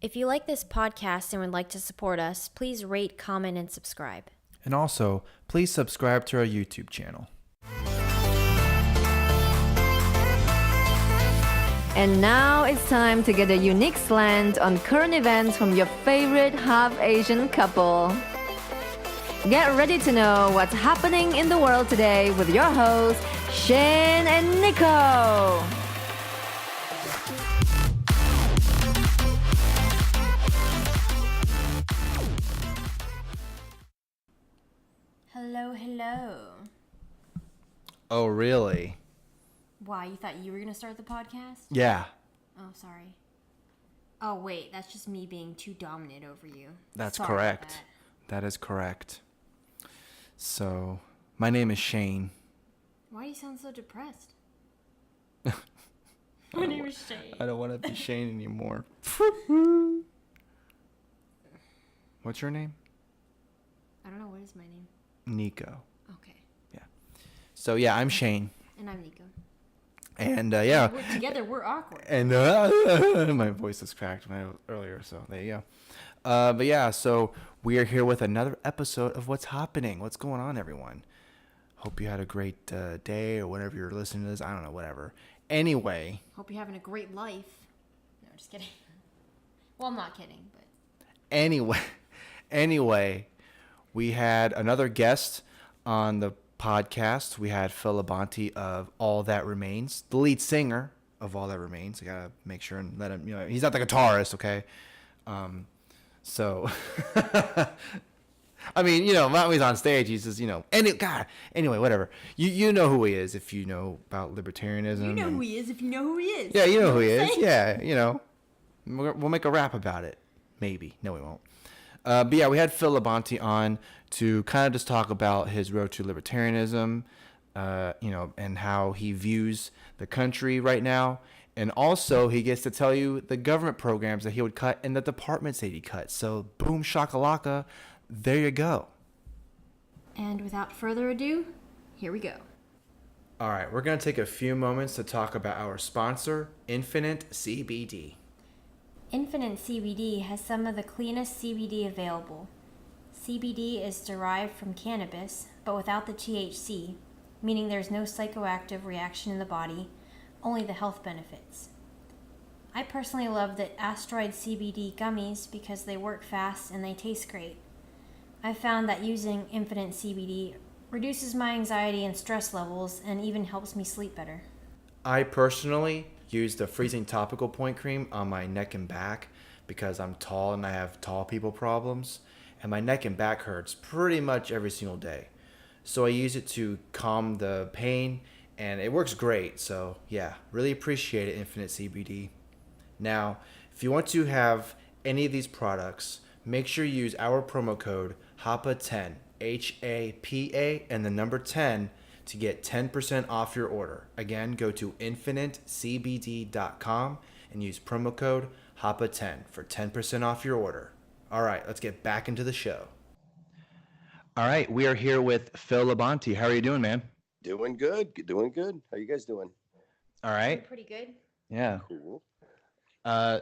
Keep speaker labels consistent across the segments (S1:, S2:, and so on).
S1: If you like this podcast and would like to support us, please rate, comment, and subscribe.
S2: And also, please subscribe to our YouTube channel.
S3: And now it's time to get a unique slant on current events from your favorite half-Asian couple. Get ready to know what's happening in the world today with your hosts, Shaine and Nico.
S1: Hello.
S2: Oh, really?
S1: Why, you thought you were going to start the podcast?
S2: Yeah,
S1: Oh, sorry. Oh, wait, that's just me being too dominant over you.
S2: that's
S1: Sorry about
S2: correct. That is correct. So, my name is Shaine.
S1: Why do you sound so depressed? My name is Shaine.
S2: I don't want to be Shaine anymore. What's your name?
S1: I don't know, what is my name?
S2: Nico.
S1: Okay.
S2: So, yeah, I'm Shaine.
S1: And I'm Nico.
S2: And, yeah.
S1: We're together, we're awkward.
S2: And my voice was cracked earlier, so there you go. But yeah, so we are here with another episode of What's Happening. What's going on, everyone? Hope you had a great day or whatever you're listening to this. I don't know, whatever. Anyway.
S1: Hope you're having a great life. No, just kidding. Well, I'm not kidding, but...
S2: Anyway, we had another guest on the podcast. We had Phil Labonte of All That Remains, the lead singer of All That Remains. I gotta make sure and let him, he's not the guitarist, okay? So, I mean, not when he's on stage, he's just, anyway, whatever. You know who he is if you know about libertarianism.
S1: You know who he is if you know who he is.
S2: Yeah, you know who he is. Yeah, we'll make a rap about it. Maybe. No, we won't. But yeah, we had Phil Labonte on to kind of just talk about his road to libertarianism, and how he views the country right now. And also, he gets to tell you the government programs that he would cut and the departments that he cut. So, boom, shakalaka, there you go.
S1: And without further ado, here we go.
S2: All right, we're going to take a few moments to talk about our sponsor, Infinite CBD.
S1: Infinite CBD has some of the cleanest CBD available. CBD is derived from cannabis, but without the THC, meaning there's no psychoactive reaction in the body, only the health benefits. I personally love the Asteroid CBD gummies because they work fast and they taste great. I've found that using Infinite CBD reduces my anxiety and stress levels and even helps me sleep better.
S2: I personally use the freezing topical point cream on my neck and back because I'm tall and I have tall people problems, and my neck and back hurts pretty much every single day. So I use it to calm the pain, and it works great. So yeah, really appreciate it, Infinite CBD. Now, if you want to have any of these products, make sure you use our promo code HAPA10, HAPA, and the number 10 to get 10% off your order. Again, go to infinitecbd.com and use promo code HAPA10 for 10% off your order. All right, let's get back into the show. All right, we are here with Phil Labonte. How are you doing, man?
S4: Doing good. How you guys doing?
S2: All right.
S1: Pretty good.
S2: Yeah.
S4: Cool.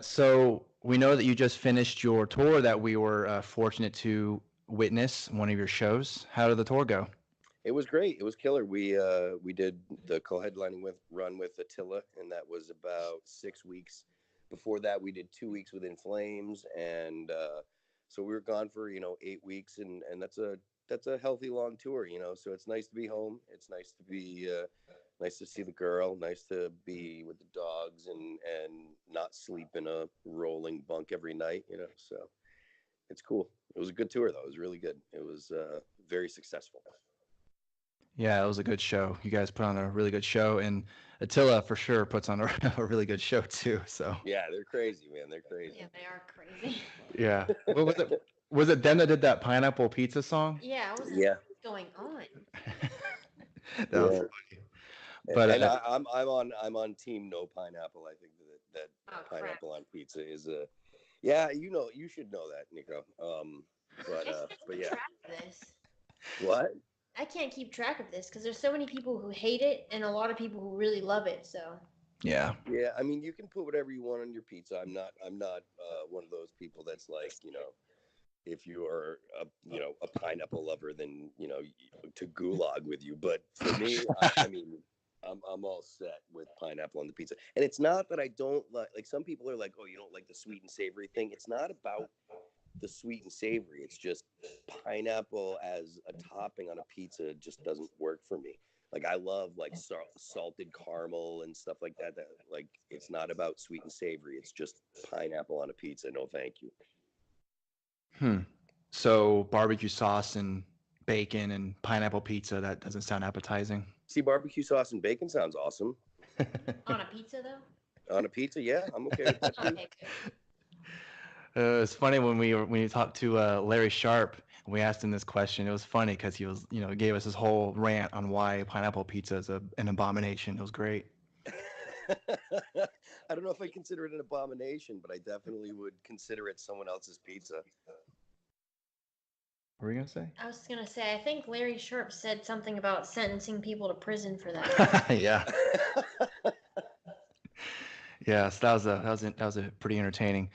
S2: So we know that you just finished your tour that we were fortunate to witness, one of your shows. How did the tour go?
S4: It was great. It was killer. We did the co-headlining run with Attila, and that was about 6 weeks. Before that, we did 2 weeks with In Flames, and so we were gone for 8 weeks, and that's a healthy long tour, So it's nice to be home. It's nice to be nice to see the girl. Nice to be with the dogs and not sleep in a rolling bunk every night, So it's cool. It was a good tour, though. It was really good. It was very successful.
S2: Yeah, it was a good show. You guys put on a really good show, and Attila for sure puts on a really good show too. So
S4: yeah, they're crazy, man. They're crazy.
S1: Yeah, they are crazy.
S2: yeah, what was it? Was it them that did that pineapple pizza song?
S1: Yeah, what's going on?
S2: That was funny. But
S4: and I'm on team no pineapple. I think that pineapple on pizza is a you should know that, Nico. But yeah. What?
S1: I can't keep track of this because there's so many people who hate it and a lot of people who really love it. So
S2: yeah.
S4: Yeah, I mean, you can put whatever you want on your pizza. I'm not one of those it's like, if you are a pineapple lover, then to gulag with you. But for me, I mean, I'm all set with pineapple on the pizza. And it's not that I don't like some people are like, oh, you don't like the sweet and savory thing. It's not about the sweet and savory. It's just pineapple as a topping on a pizza just doesn't work for me. Like I love like salted caramel and stuff like that. That like it's not about sweet and savory. It's just pineapple on a pizza. No, thank you.
S2: So barbecue sauce and bacon and pineapple pizza, that doesn't sound appetizing.
S4: See, barbecue sauce and bacon sounds awesome.
S1: On a pizza, though?
S4: On a pizza, yeah, I'm okay with that too.
S1: Okay, good.
S2: It's funny when we talked to Larry Sharp and we asked him this question. It was funny because he was, gave us his whole rant on why pineapple pizza is an abomination. It was great.
S4: I don't know if I consider it an abomination, but I definitely would consider it someone else's pizza.
S2: What were you gonna say?
S1: I was gonna say, I think Larry Sharp said something about sentencing people to prison for that.
S2: Yeah. Yeah, so that was a pretty entertaining.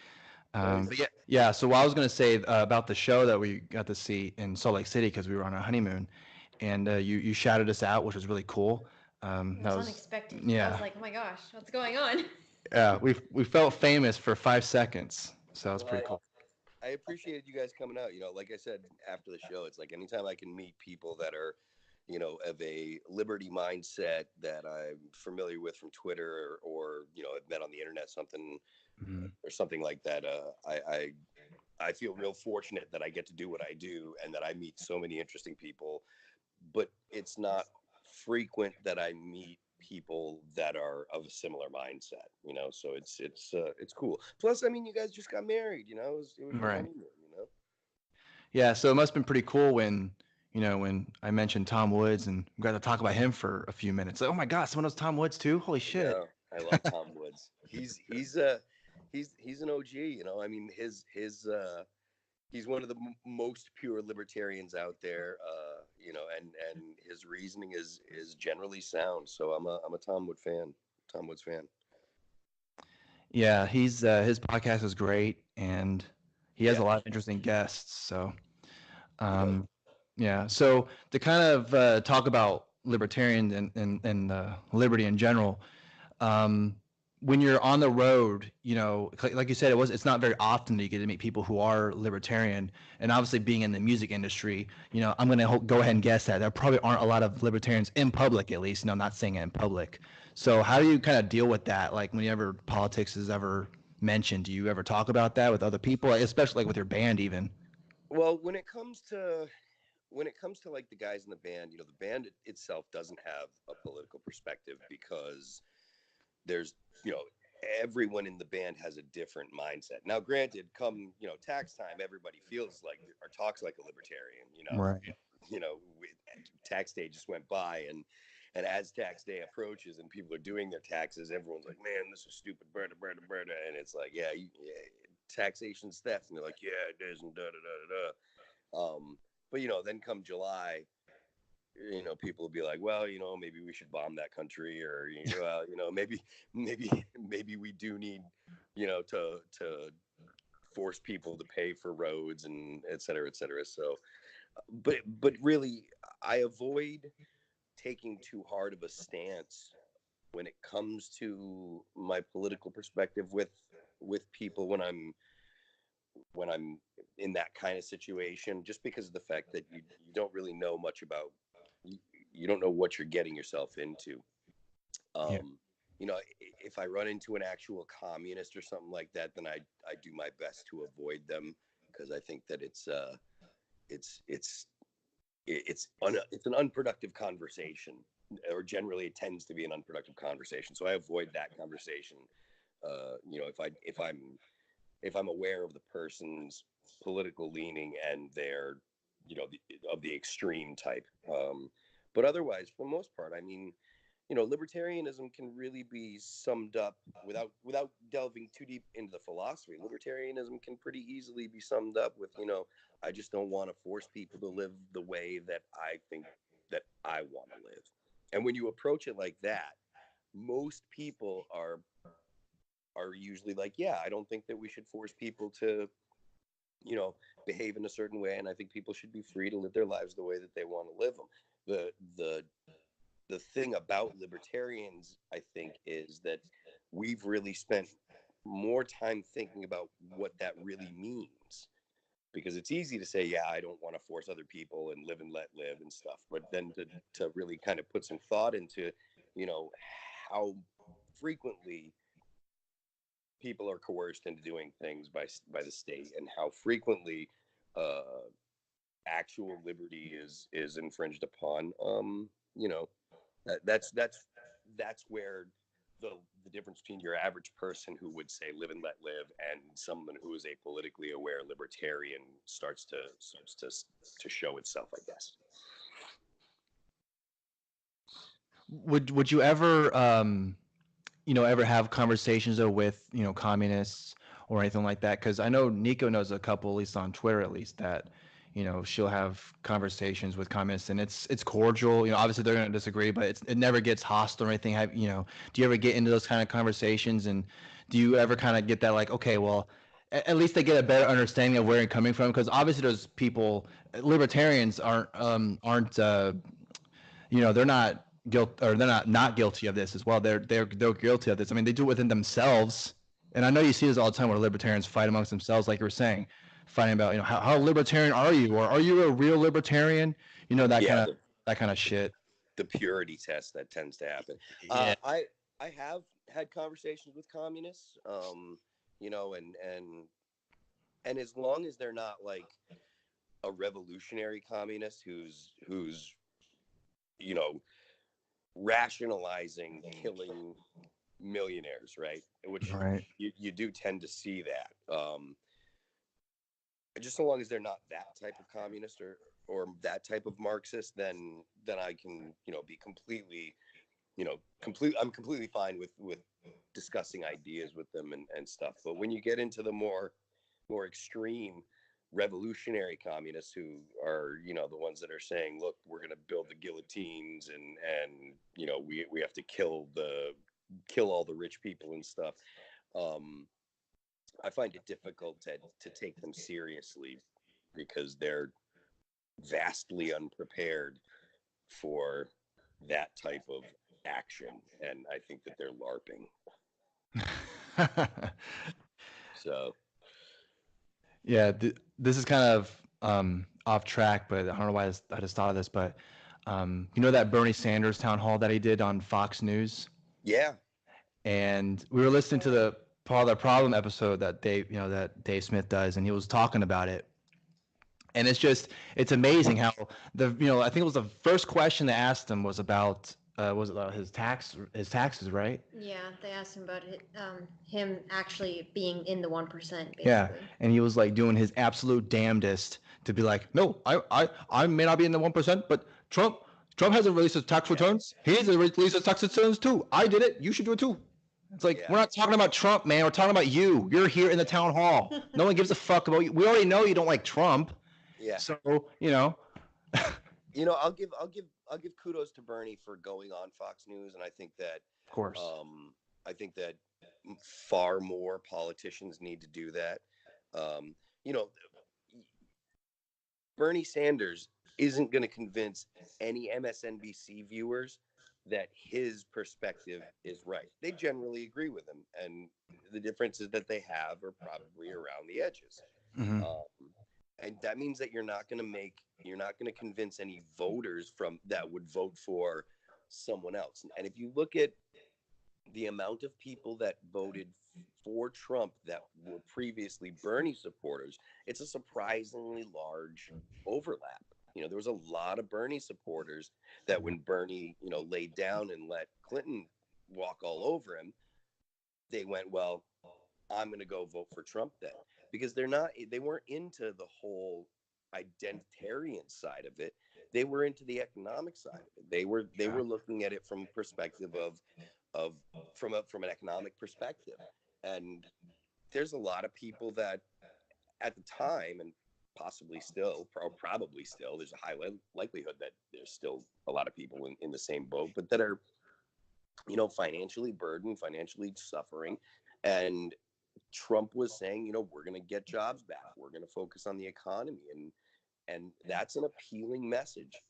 S4: Nice.
S2: But yeah. So what I was gonna say about the show that we got to see in Salt Lake City because we were on our honeymoon, and you shouted us out, which was really cool.
S1: It
S2: That
S1: was
S2: was
S1: unexpected.
S2: yeah.
S1: I was like, oh my gosh, what's going on?
S2: Yeah, we felt famous for 5 seconds, so that was pretty cool.
S4: I appreciated you guys coming out. Like I said after the show, it's like anytime I can meet people that are, of a liberty mindset that I'm familiar with from Twitter or have met on the internet or something like that. I feel real fortunate that I get to do what I do and that I meet so many interesting people. But it's not frequent that I meet people that are of a similar mindset, so it's cool. Plus, I mean, you guys just got married, it was your
S2: Right.
S4: honeymoon,
S2: Yeah, so it must have been pretty cool when I mentioned Tom Woods and we got to talk about him for a few minutes. Like, oh my God, someone knows Tom Woods too? Holy shit.
S4: I love Tom Woods. He's an OG, I mean, he's one of the most pure libertarians out there, and his reasoning is generally sound. So I'm a Tom Woods fan.
S2: Yeah, he's his podcast is great and he has
S4: Yeah.
S2: a lot of interesting guests. So, yeah. So to kind of talk about libertarian and liberty in general, when you're on the road, like you said, it's not very often that you get to meet people who are libertarian. And obviously, being in the music industry, I'm going to go ahead and guess that there probably aren't a lot of libertarians in public, at least. I'm not saying it in public. So how do you kind of deal with that? Like whenever politics is ever mentioned, do you ever talk about that with other people, especially like with your band, even?
S4: Well, when it comes to like the guys in the band, the band itself doesn't have a political perspective because there's everyone in the band has a different mindset. Now, granted, come tax time, everybody feels like or talks like a libertarian.
S2: Right.
S4: Tax day just went by, and as tax day approaches and people are doing their taxes, everyone's like, "Man, this is stupid, brother," and it's like, yeah, taxation's theft, and they're like, "Yeah, it is," and da da da da. But then come July, people will be like, well, maybe we should bomb that country, or maybe we do need, to force people to pay for roads and et cetera, et cetera. So, but really, I avoid taking too hard of a stance when it comes to my political perspective with people when I'm in that kind of situation, just because of the fact that you don't really know much about you don't know what you're getting yourself into. If I run into an actual communist or something like that, then I do my best to avoid them, because I think that it's an unproductive conversation, or generally it tends to be an unproductive conversation. So I avoid that conversation. If I'm aware of the person's political leaning and they're, of the extreme type. But otherwise, for the most part, I mean, libertarianism can really be summed up without delving too deep into the philosophy. Libertarianism can pretty easily be summed up with, I just don't want to force people to live the way that I think that I want to live. And when you approach it like that, most people are usually like, yeah, I don't think that we should force people to behave in a certain way, and I think people should be free to live their lives the way that they want to live them. The thing about libertarians, I think, is that we've really spent more time thinking about what that really means, because it's easy to say, yeah, I don't want to force other people and live and let live and stuff, but then to really kind of put some thought into how frequently people are coerced into doing things by the state, and how frequently actual liberty is infringed upon. That's where the difference between your average person who would say live and let live and someone who is a politically aware libertarian starts to show itself, I guess.
S5: Would you ever ever have conversations though with communists or anything like that? Because I know Nico knows a couple, at least on Twitter, at least, that she'll have conversations with communists, and it's cordial. Obviously they're going to disagree, but it never gets hostile or anything. Do you ever get into those kind of conversations, and do you ever kind of get that, like, okay, well, at least they get a better understanding of where you're coming from? Because obviously those people, libertarians, aren't they're not or they're not guilty of this as well. They're guilty of this. I mean, they do it within themselves, and I know you see this all the time where libertarians fight amongst themselves, like you were saying, fighting about how libertarian are you, or are you a real libertarian? That kind of shit.
S4: The purity test that tends to happen.
S5: Yeah.
S4: I have had conversations with communists, and as long as they're not like a revolutionary communist who's rationalizing killing millionaires, right? Which
S5: Right.
S4: you do tend to see that. Just so long as they're not that type of communist or that type of Marxist, then I can be completely I'm completely fine with discussing ideas with them and stuff. But when you get into the more extreme revolutionary communists, who are the ones that are saying, look, we're going to build the guillotines and we have to kill all the rich people and stuff, I find it difficult to take them seriously, because they're vastly unprepared for that type of action, and I think that they're LARPing. So
S5: Yeah, this is kind of off track, but I don't know why I just thought of this, but that Bernie Sanders town hall that he did on Fox News?
S4: yeah.
S5: And we were listening to the Part of the Problem episode that Dave Smith does, and he was talking about it. And it's amazing how I think it was the first question they asked him was about his taxes, right?
S1: Yeah, they asked him about him actually being in the 1%, basically.
S5: Yeah, and he was like doing his absolute damnedest to be like, no, I may not be in the 1%, but Trump hasn't released his tax returns. He needs to release his tax returns too. I did it. You should do it too. It's like, we're not talking about Trump, man. We're talking about you. You're here in the town hall. No one gives a fuck about you. We already know you don't like Trump.
S4: Yeah.
S5: So
S4: I'll give kudos to Bernie for going on Fox News, and I think that,
S5: of course,
S4: I think that far more politicians need to do that. Bernie Sanders isn't going to convince any MSNBC viewers that his perspective is right. They generally agree with him, and the differences that they have are probably around the edges.
S5: Mm-hmm.
S4: And that means that you're not going to convince any voters that would vote for someone else. And if you look at the amount of people that voted for Trump that were previously Bernie supporters, it's a surprisingly large overlap. There was a lot of Bernie supporters that when Bernie, laid down and let Clinton walk all over him, they went, well, I'm going to go vote for Trump then, because they weren't into the whole identitarian side of it. They were into the economic side of it. They were looking at it from a perspective from an economic perspective. And there's a lot of people that at the time, and possibly still, probably still, there's a high likelihood that there's still a lot of people in the same boat, but that are, financially burdened, financially suffering. And Trump was saying, we're going to get jobs back. We're going to focus on the economy. And that's an appealing message.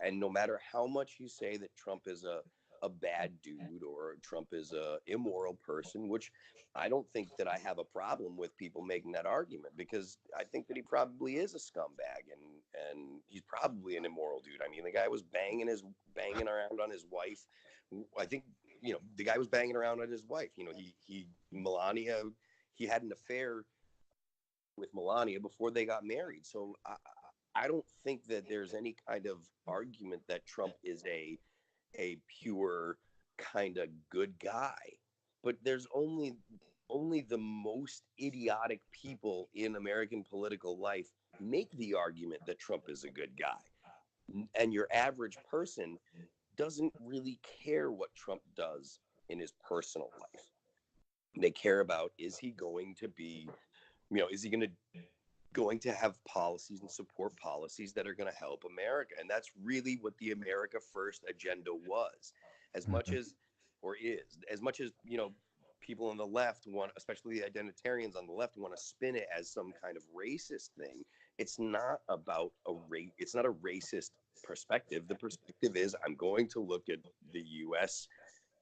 S4: And no matter how much you say that Trump is a bad dude or Trump is a immoral person, which I don't think that I have a problem with people making that argument, because I think that he probably is a scumbag, and he's probably an immoral dude. I mean, the guy was banging around on his wife. I think, the guy was banging around on his wife. Melania, he had an affair with Melania before they got married. So I don't think that there's any kind of argument that Trump is a pure kind of good guy. But there's only the most idiotic people in American political life make the argument that Trump is a good guy. And your average person doesn't really care what Trump does in his personal life. They care about, is he going to be, is he going to have policies and support policies that are going to help America? And that's really what the America First agenda was. As much as people on the left want, especially the identitarians on the left, want to spin it as some kind of racist thing. It's not about it's not a racist perspective. The perspective is, I'm going to look at the US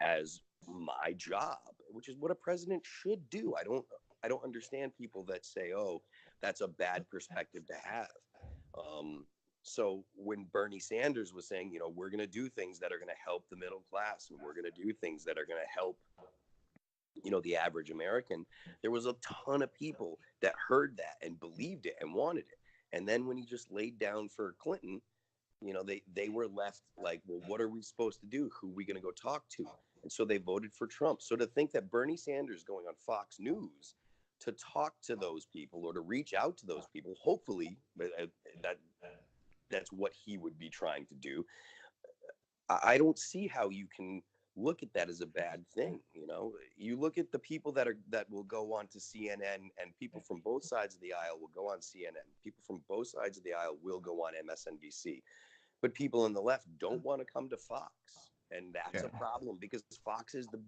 S4: as my job, which is what a president should do. I don't understand people that say, oh, that's a bad perspective to have. So when Bernie Sanders was saying, we're going to do things that are going to help the middle class, and we're going to do things that are going to help, the average American, there was a ton of people that heard that and believed it and wanted it. And then when he just laid down for Clinton, they were left like, well, what are we supposed to do? Who are we going to go talk to? And so they voted for Trump. So to think that Bernie Sanders going on Fox News to talk to those people or to reach out to those people, hopefully that's what he would be trying to do. I don't see how you can look at that as a bad thing. You look at the people that will go on to CNN, and people from both sides of the aisle will go on CNN. People from both sides of the aisle will go on MSNBC. But people on the left don't want to come to Fox. And that's a problem, because Fox has the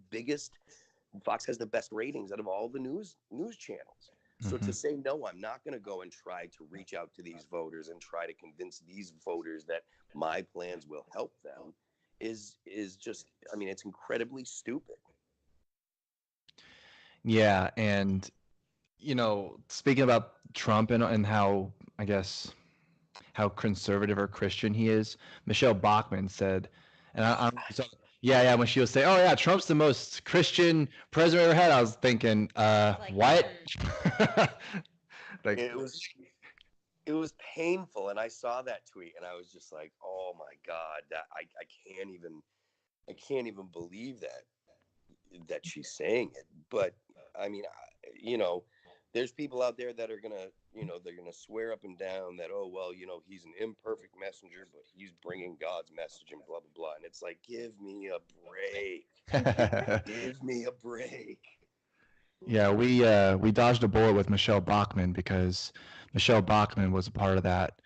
S4: best ratings out of all the news channels. So to say, no, I'm not going to go and try to reach out to these voters and try to convince these voters that my plans will help them is just, it's incredibly stupid.
S5: Yeah. And, speaking about Trump and how, I guess, how conservative or Christian he is, Michelle Bachmann said, and when she was saying, oh yeah, Trump's the most Christian president we ever had, I was thinking, what?
S4: Like, it was painful, and I saw that tweet, and I was just like, oh my God, that I can't even believe that she's saying it. But there's people out there that are gonna, they're gonna swear up and down that, oh well, he's an imperfect messenger, but he's bringing God's message and blah blah blah. And it's like, give me a break. Give me a break.
S5: Yeah, we dodged a bullet with Michelle Bachmann, because Michelle Bachmann was a part of that,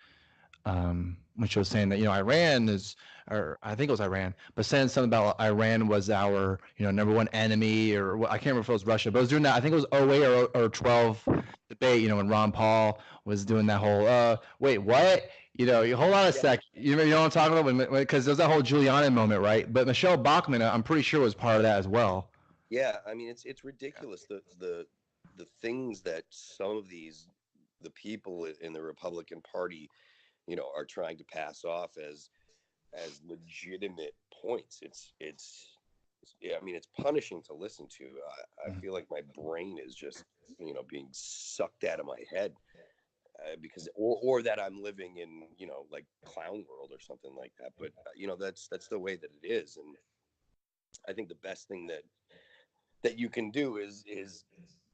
S5: when she was saying that, Iran is, or I think it was Iran, but saying something about Iran was our, number one enemy, or I can't remember if it was Russia, but it was doing that. I think it was 08 or 12 debate, when Ron Paul was doing that whole, wait, what? Hold on a sec. You know what I'm talking about? Because there's that whole Giuliani moment, right? But Michelle Bachmann, I'm pretty sure, was part of that as well.
S4: Yeah, it's ridiculous, the things that some of the people in the Republican Party, are trying to pass off as legitimate points. It's punishing to listen to. I feel like my brain is just, being sucked out of my head, because or that I'm living in, like clown world or something like that. But that's the way that it is. And I think the best thing that you can do is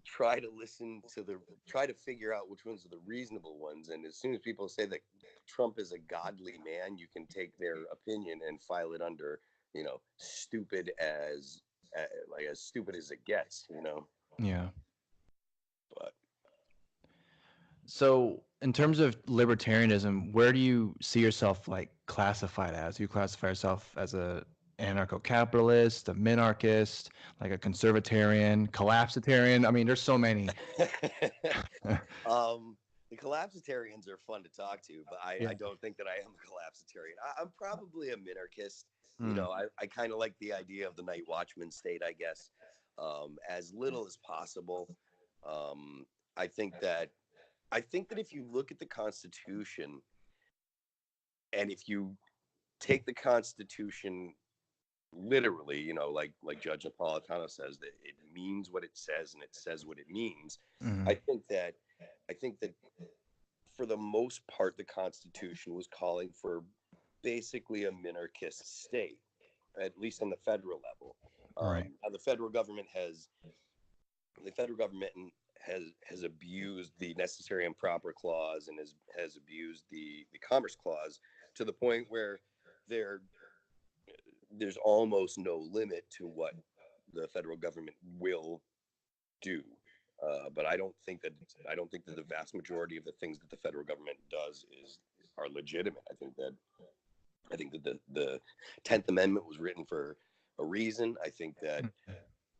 S4: try to figure out which ones are the reasonable ones. And as soon as people say that Trump is a godly man, you can take their opinion and file it under, stupid as stupid as it gets,
S5: Yeah.
S4: But
S5: so in terms of libertarianism, where do you see yourself classified as? Do you classify yourself as a anarcho-capitalist, a minarchist, like a conservatarian, collapsitarian? There's so many.
S4: The collapsitarians are fun to talk to, but I don't think that I am a collapsitarian. I'm probably a minarchist. You know, I kind of like the idea of the night watchman state, I guess, as little as possible. Um, I think that if you look at the Constitution, and if you take the Constitution literally, you know, like Judge Napolitano says, that it means what it says and it says what it means.
S5: Mhm.
S4: I think that for the most part, the Constitution was calling for basically a minarchist state, at least on the federal level.
S5: Right.
S4: Now the federal government has abused the necessary and proper clause, and has abused the commerce clause to the point where there there's almost no limit to what the federal government will do. But I don't think that the vast majority of the things that the federal government does are legitimate. I think that the 10th Amendment was written for a reason. I think that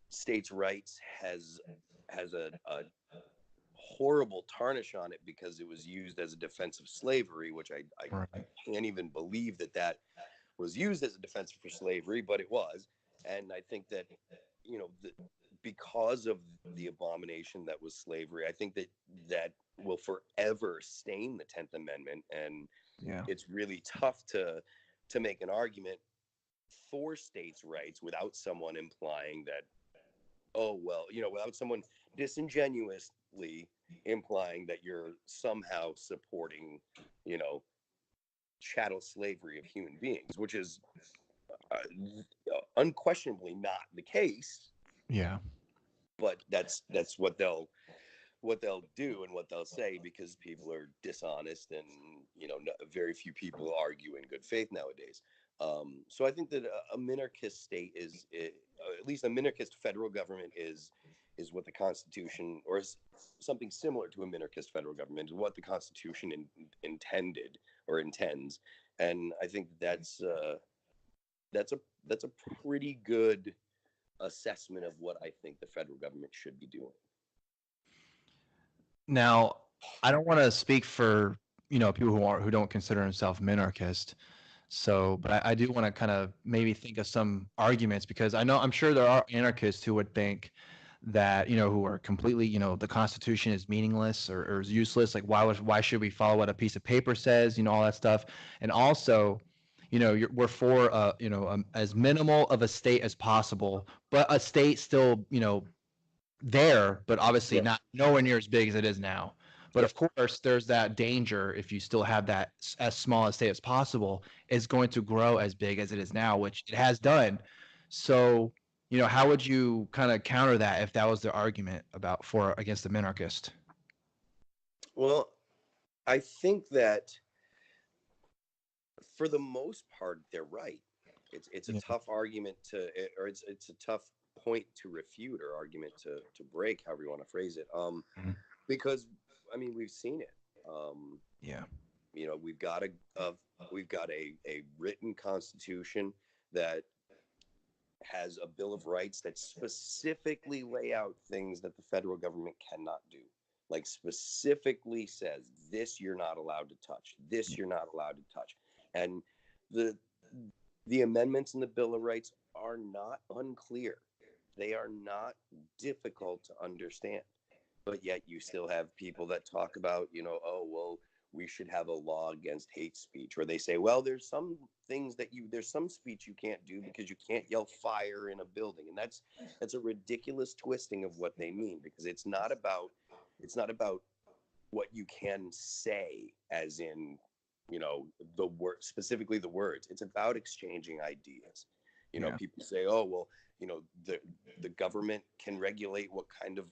S4: states' rights has a horrible tarnish on it because it was used as a defense of slavery, which I
S5: Right.
S4: can't even believe that was used as a defense for slavery, but it was. And I think that, you know, because of the abomination that was slavery, I think that will forever stain the 10th Amendment. And
S5: Yeah.
S4: it's really tough to make an argument for states' rights without someone implying that, oh, well, you know, without someone disingenuously implying that you're somehow supporting, you know, chattel slavery of human beings, which is uh, unquestionably not the case.
S5: Yeah.
S4: But that's what they'll do and what they'll say, because people are dishonest, and you know, very few people argue in good faith nowadays. So I think that a minarchist state at least a minarchist federal government is what the Constitution, or is something similar to a minarchist federal government, is what the Constitution intended or intends. And I think that's a pretty good assessment of what I think the federal government should be doing.
S5: Now, I don't want to speak for, people who don't consider themselves minarchist. So, but I do want to kind of maybe think of some arguments, because I'm sure there are anarchists who would think that, who are completely, the Constitution is meaningless or is useless. Like, why should we follow what a piece of paper says, all that stuff. And also, we're for, as minimal of a state as possible, but a state still, there, but obviously
S4: Yeah.
S5: not nowhere near as big as it is now. But
S4: Yeah.
S5: of course, there's that danger, if you still have that as small a state as possible, is going to grow as big as it is now, which it has done. So, how would you kind of counter that if that was the argument against the minarchist?
S4: Well, I think that for the most part, they're right. It's a
S5: Yeah.
S4: tough argument or it's a tough point to refute, or argument to break, however you want to phrase it.
S5: Mhm.
S4: Because I mean, we've seen it.
S5: Yeah.
S4: You know, we've got a written constitution that has a bill of rights that specifically lay out things that the federal government cannot do. Like, specifically says, this you're not allowed to touch, this you're not allowed to touch. And the amendments in the Bill of Rights are not unclear. They are not difficult to understand. But yet you still have people that talk about, oh, well, we should have a law against hate speech. Or they say, well, there's some speech you can't do because you can't yell fire in a building. And that's a ridiculous twisting of what they mean, because it's not about what you can say, as in, the word, specifically the words. It's about exchanging ideas.
S5: Yeah.
S4: People say, oh, well, the government can regulate what kind of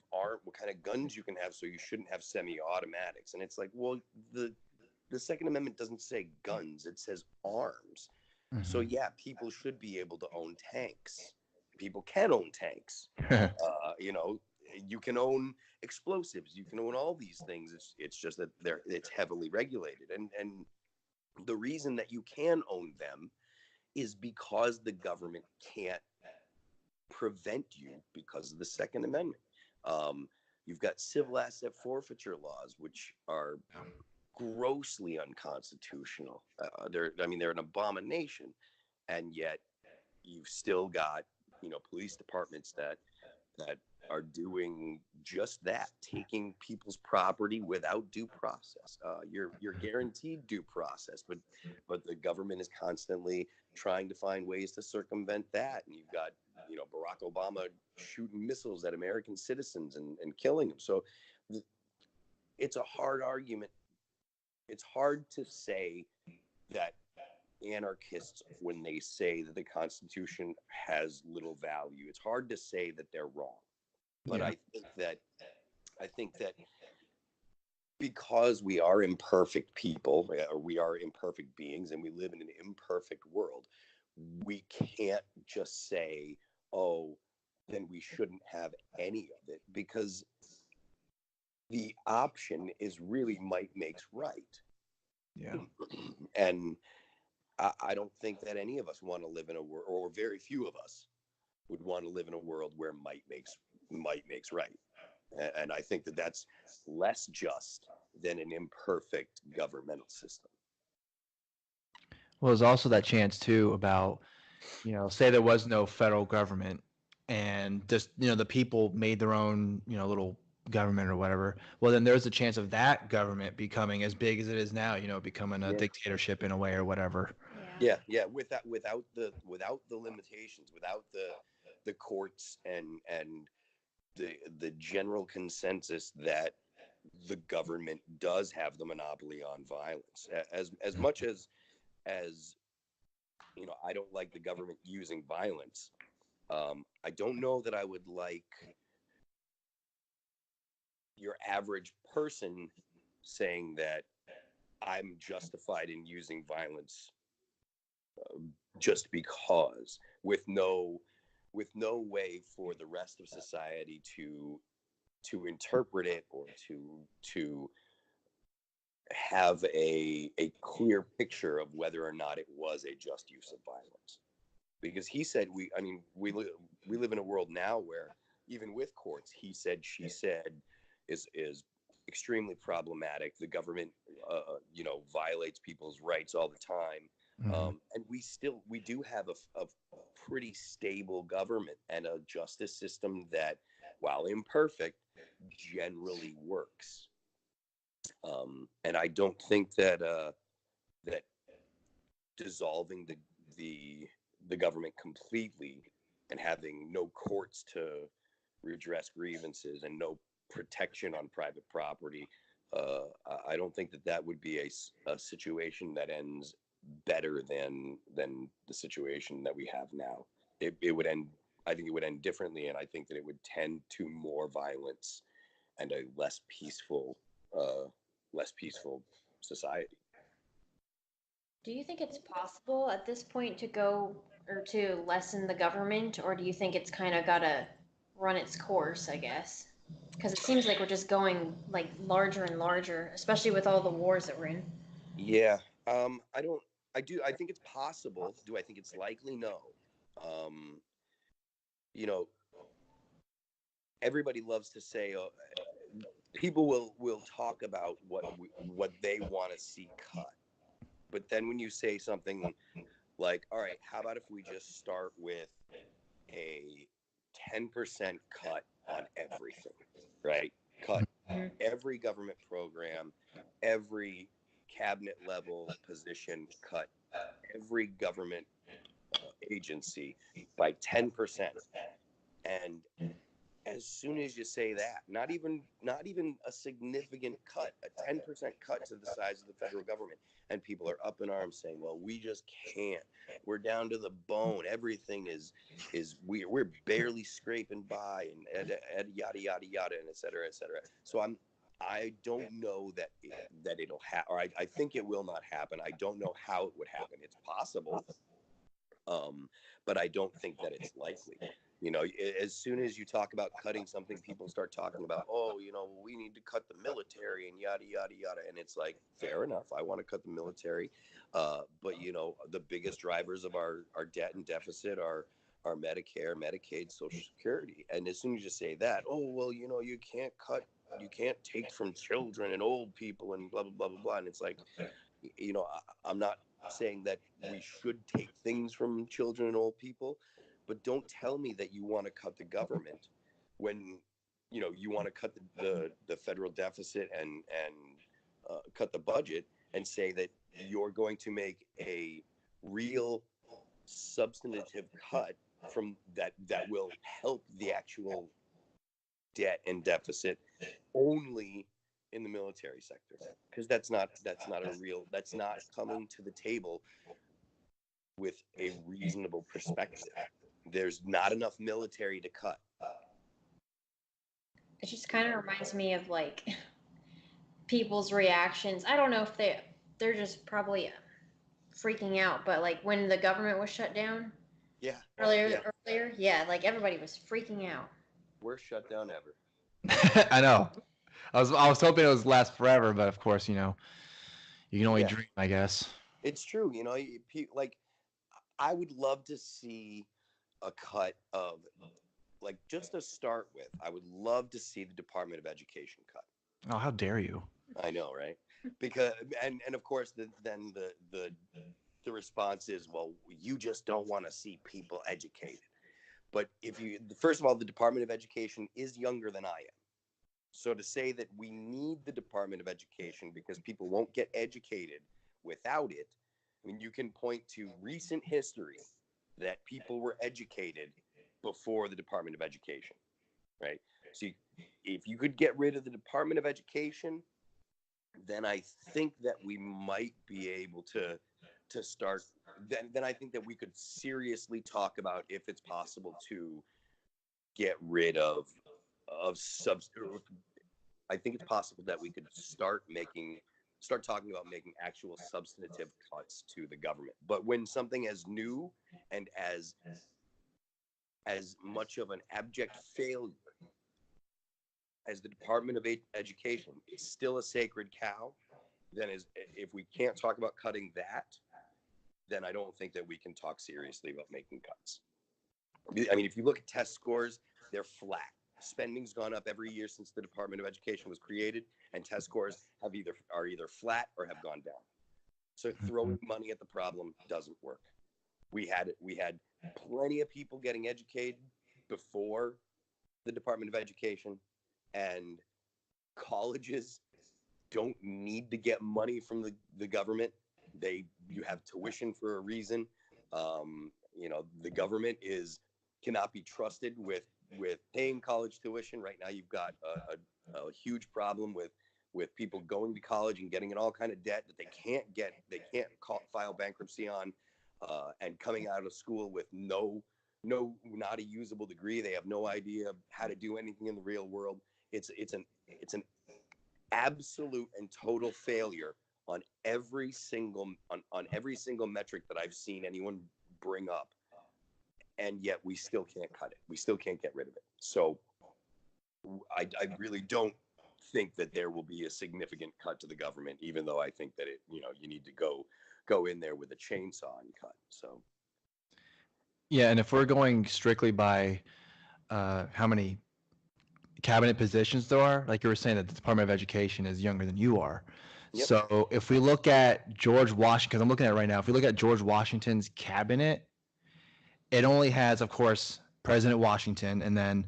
S4: guns you can have, so you shouldn't have semi-automatics. And it's like, well, the Second Amendment doesn't say guns, it says arms. So
S5: Mhm.
S4: yeah, people should be able to own tanks. People can own tanks. You can own explosives, you can own all these things. It's just that it's heavily regulated, and the reason that you can own them is because the government can't prevent you because of the Second Amendment. You've got civil asset forfeiture laws, which are grossly unconstitutional. They're an abomination, and yet you've still got, police departments that are doing just that, taking people's property without due process. You're guaranteed due process, but the government is constantly trying to find ways to circumvent that. And you've got, Barack Obama shooting missiles at American citizens and killing them. So it's a hard argument. It's hard to say that anarchists, when they say that the Constitution has little value, it's hard to say that they're wrong. But
S5: Yeah.
S4: I think that because we are imperfect people, or we are imperfect beings, and we live in an imperfect world, we can't just say, oh, then we shouldn't have any of it, because the option is really might makes right.
S5: Yeah.
S4: And I don't think that any of us want to live in a world, or very few of us would want to live in a world where might makes right. And I think that that's less just than an imperfect governmental system.
S5: Well, there's also that chance too about, say there was no federal government and just, the people made their own, little government or whatever. Well, then there's a chance of that government becoming as big as it is now, becoming a dictatorship in a way or whatever.
S4: Yeah. Without the limitations, without the courts and the general consensus that the government does have the monopoly on violence. As much as I don't like the government using violence. I don't know that I would like your average person saying that I'm justified in using violence just because, with no way for the rest of society to interpret it, or to have a clear picture of whether or not it was a just use of violence. Because he said we live in a world now where, even with courts, he said, she said, is extremely problematic. The government violates people's rights all the time.
S5: Mhm.
S4: And we do have a pretty stable government and a justice system that, while imperfect, generally works. And I don't think that that dissolving the government completely and having no courts to redress grievances and no protection on private property, I don't think that would be a situation that ends better than the situation that we have now. It would end. I think it would end differently, and I think that it would tend to more violence and a less peaceful society.
S1: Do you think it's possible at this point to go or to lessen the government, or do you think it's kind of got to run its course, I guess? Because it seems like we're just going like larger and larger, especially with all the wars that we're in.
S4: Yeah. I don't. I do. I think it's possible. Do I think it's likely? No. Um, you know, Everybody loves to say, people will talk about what they want to see cut. But then when you say something like, all right, how about if we just start with a 10% cut on everything, right? Cut every government program, every cabinet level position, cut every government agency by 10%. And as soon as you say that, not even a significant cut, a 10% cut to the size of the federal government, and people are up in arms saying, well, we just can't, we're down to the bone, everything is we're barely scraping by, and yada yada yada, and et cetera, et cetera. So I don't know that it'll happen, or I think it will not happen. I don't know how it would happen. It's possible, but I don't think that it's likely. As soon as you talk about cutting something, people start talking about, oh, we need to cut the military and yada, yada, yada. And it's like, fair enough. I want to cut the military. But the biggest drivers of our debt and deficit are are Medicare, Medicaid, Social Security. And as soon as you say that, oh, well, you can't take from children and old people and blah, blah, blah, blah, blah. And it's like, I'm not saying that we should take things from children and old people, but don't tell me that you want to cut the government when, you want to cut the federal deficit and cut the budget, and say that you're going to make a real substantive cut from that will help the actual debt and deficit only in the military sector, because that's not coming to the table with a reasonable perspective. There's not enough military to cut.
S1: It just kind of reminds me of like people's reactions. I don't know if they're just probably freaking out, but like when the government was shut down earlier, like everybody was freaking out.
S4: Worst shutdown ever.
S5: I know. I was hoping it was last forever, but of course, you can only dream, I guess.
S4: It's true. Like, I would love to see a cut of, like, just to start with, I would love to see the Department of Education cut.
S5: Oh, how dare you?
S4: I know, right? Because and of course then the response is, well, you just don't want to see people educated. But first of all, the Department of Education is younger than I am. So to say that we need the Department of Education because people won't get educated without it, I mean, you can point to recent history that people were educated before the Department of Education, right? So if you could get rid of the Department of Education, then I think that we might be able to start. Then I think that we could seriously talk about if it's possible to get rid of I think it's possible that we could start talking about making actual substantive cuts to the government. But when something as new and as much of an abject failure as the Department of Education is still a sacred cow, then if we can't talk about cutting that, then I don't think that we can talk seriously about making cuts. I mean, if you look at test scores, they're flat. Spending's gone up every year since the Department of Education was created, and test scores are either flat or have gone down. So throwing money at the problem doesn't work. We had plenty of people getting educated before the Department of Education, and colleges don't need to get money from the government. You have tuition for a reason. The government cannot be trusted with paying college tuition. Right now, you've got a huge problem with people going to college and getting in all kind of debt that they can't file bankruptcy on, and coming out of school with not a usable degree. They have no idea how to do anything in the real world. It's an absolute and total failure on every single metric that I've seen anyone bring up, and yet we still can't cut it. We still can't get rid of it. So I really don't think that there will be a significant cut to the government, even though I think that you need to go in there with a chainsaw and cut. So
S5: yeah, and if we're going strictly by how many cabinet positions there are, like you were saying, that the Department of Education is younger than you are. Yep. So if we look at George Washington, because I'm looking at it right now, if we look at George Washington's cabinet, it only has, of course, President Washington, and then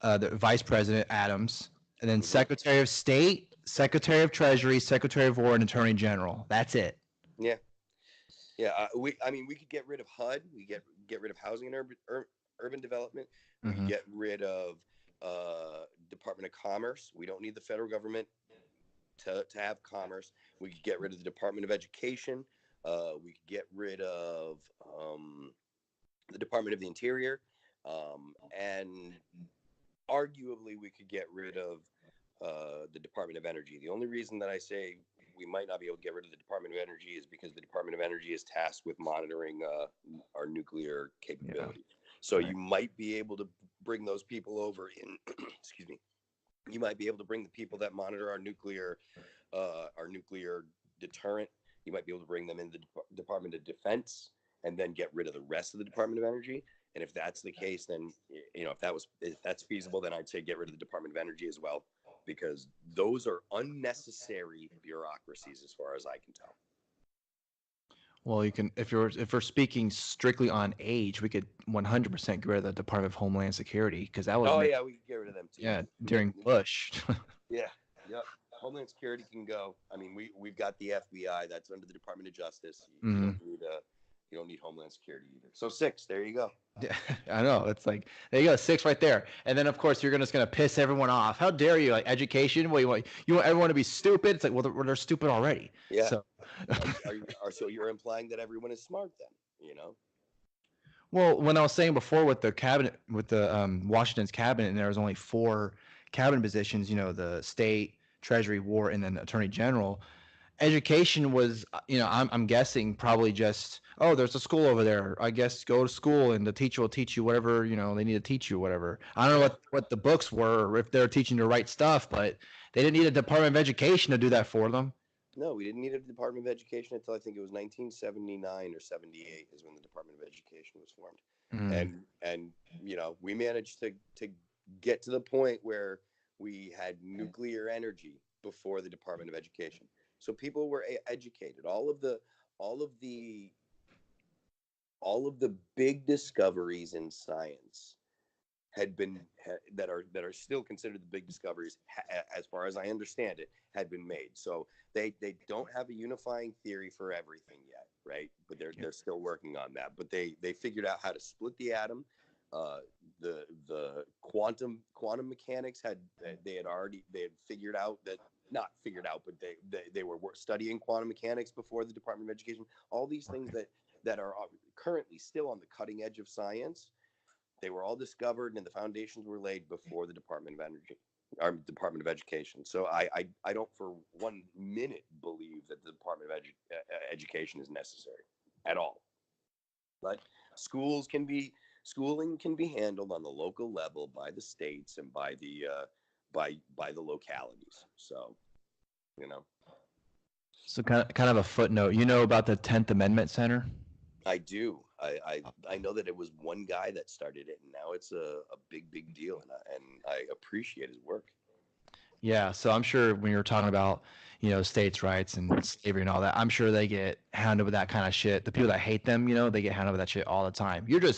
S5: the Vice President Adams, and then Secretary of State, Secretary of Treasury, Secretary of War, and Attorney General. That's it.
S4: Yeah. We could get rid of HUD. We get rid of Housing and Urban Development. We get rid of Department of Commerce. We don't need the federal government to have commerce. We could get rid of the Department of Education. We could get rid of the Department of the Interior, and arguably we could get rid of the Department of Energy. The only reason that I say we might not be able to get rid of the Department of Energy is because the Department of Energy is tasked with monitoring our nuclear capability. Yeah. So you might be able to bring those people over in, excuse me, you might be able to bring the people that monitor our nuclear deterrent. You might be able to bring them in the Department of Defense, and then get rid of the rest of the Department of Energy. And if that's the case, then if that's feasible, then I'd say get rid of the Department of Energy as well, because those are unnecessary bureaucracies as far as I can tell.
S5: Well, you can, if we're speaking strictly on age, we could 100% get rid of the Department of Homeland Security, because that was
S4: Yeah, we can get rid of them too.
S5: During Bush.
S4: Yeah, yep. Homeland Security can go. I mean, we've got the FBI that's under the Department of Justice. You don't need Homeland Security either. So 6, there you go.
S5: Yeah, I know. It's like, there you go, 6 right there. And then of course you're just gonna piss everyone off. How dare you? Like, education? What, you want everyone to be stupid? It's like, well, they're stupid already.
S4: Yeah.
S5: So
S4: so you're implying that everyone is smart then,
S5: Well, when I was saying before with the cabinet, with the Washington's cabinet, and there was only 4 cabinet positions, the state, treasury, war, and then attorney general. Education was, I'm guessing probably just, oh, there's a school over there. I guess go to school and the teacher will teach you whatever, they need to teach you, whatever. I don't know what the books were, or if they're teaching the right stuff, but they didn't need a Department of Education to do that for them.
S4: No, we didn't need a Department of Education until I think it was 1979 or 78 is when the Department of Education was formed. And we managed to get to the point where we had nuclear energy before the Department of Education. So people were educated. All of the big discoveries in science that are still considered the big discoveries, as far as I understand it, had been made. So they don't have a unifying theory for everything yet, right? But they're still working on that. But they figured out how to split the atom. The quantum mechanics had figured out that. Not figured out, but they were studying quantum mechanics before the Department of Education. All these things that are currently still on the cutting edge of science, they were all discovered and the foundations were laid before the Department of Energy, or Department of Education. So I don't for 1 minute believe that the Department of Education is necessary at all. But schooling can be handled on the local level by the states and by the localities. So,
S5: So kind of a footnote. You know about the 10th Amendment Center?
S4: I do. I know that it was one guy that started it, and now it's a big deal, and I appreciate his work.
S5: Yeah, so I'm sure when you're talking about, states' rights and slavery and all that, I'm sure they get hounded with that kind of shit. The people that hate them, they get hounded with that shit all the time. You're a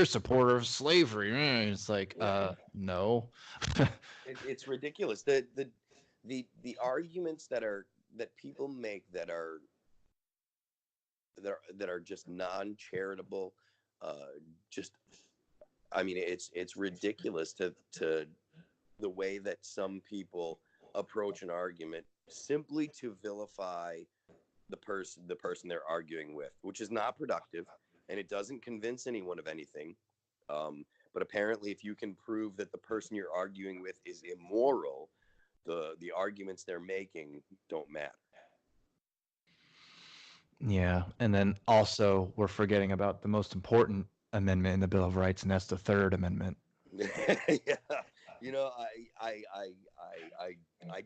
S5: supporter of slavery. It's like, no.
S4: It's ridiculous. The arguments that people make that are just non-charitable, it's ridiculous to the way that some people approach an argument simply to vilify the person they're arguing with, which is not productive, and it doesn't convince anyone of anything. But apparently, if you can prove that the person you're arguing with is immoral, the arguments they're making don't matter.
S5: Yeah, and then also we're forgetting about the most important amendment in the Bill of Rights, and that's the Third Amendment.
S4: Yeah, I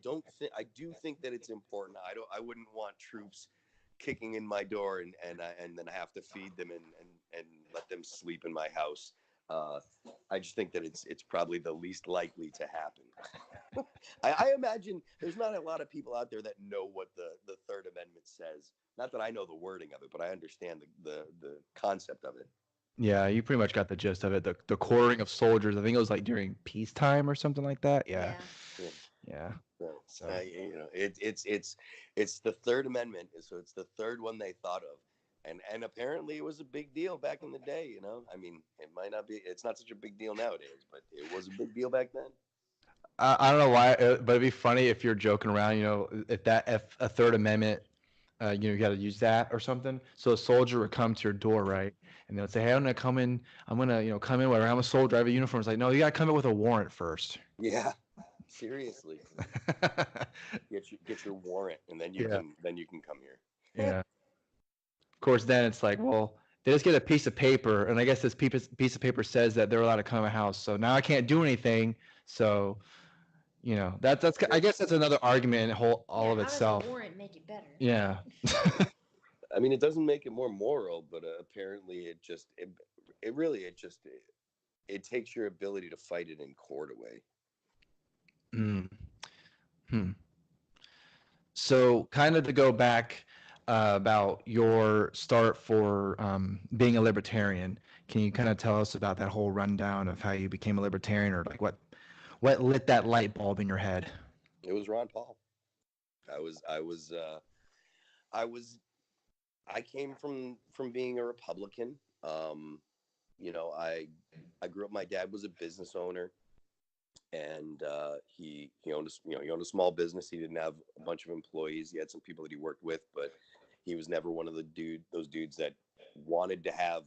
S4: do think that it's important. I wouldn't want troops kicking in my door and then have to feed them and let them sleep in my house. I just think that it's probably the least likely to happen. I imagine there's not a lot of people out there that know what the Third Amendment says. Not that I know the wording of it, but I understand the concept of it.
S5: Yeah, you pretty much got the gist of it. The quartering of soldiers. I think it was like during peacetime or something like that. Yeah. So
S4: it's the Third Amendment, so it's the third one they thought of. And apparently it was a big deal back in the day, I mean, it might not be, it's not such a big deal nowadays, but it was a big deal back then.
S5: I don't know why, but it'd be funny if you're joking around, if a Third Amendment, you got to use that or something. So a soldier would come to your door, right? And they'll say, hey, I'm going to come in, whatever. I'm a soldier, I have a uniform. It's like, no, you got to come in with a warrant first.
S4: Yeah, seriously. Get your warrant, and then you can come here.
S5: Yeah. Of course, then it's like, well, they just get a piece of paper, and I guess this piece of paper says that they're allowed to come to my house. So now I can't do anything. So, that's I guess that's another argument in all of itself.
S1: How does a warrant make it better?
S5: Yeah.
S4: I mean, it doesn't make it more moral, but apparently it really, it takes your ability to fight it in court away.
S5: Mm. Hmm. So, kind of to go back about your start for being a libertarian, can you kind of tell us about that whole rundown of how you became a libertarian, or like what lit that light bulb in your head?
S4: It was Ron Paul. I came from being a Republican. You know, I grew up. My dad was a business owner, and he owned he owned a small business. He didn't have a bunch of employees. He had some people that he worked with, but he was never one of those dudes that wanted to have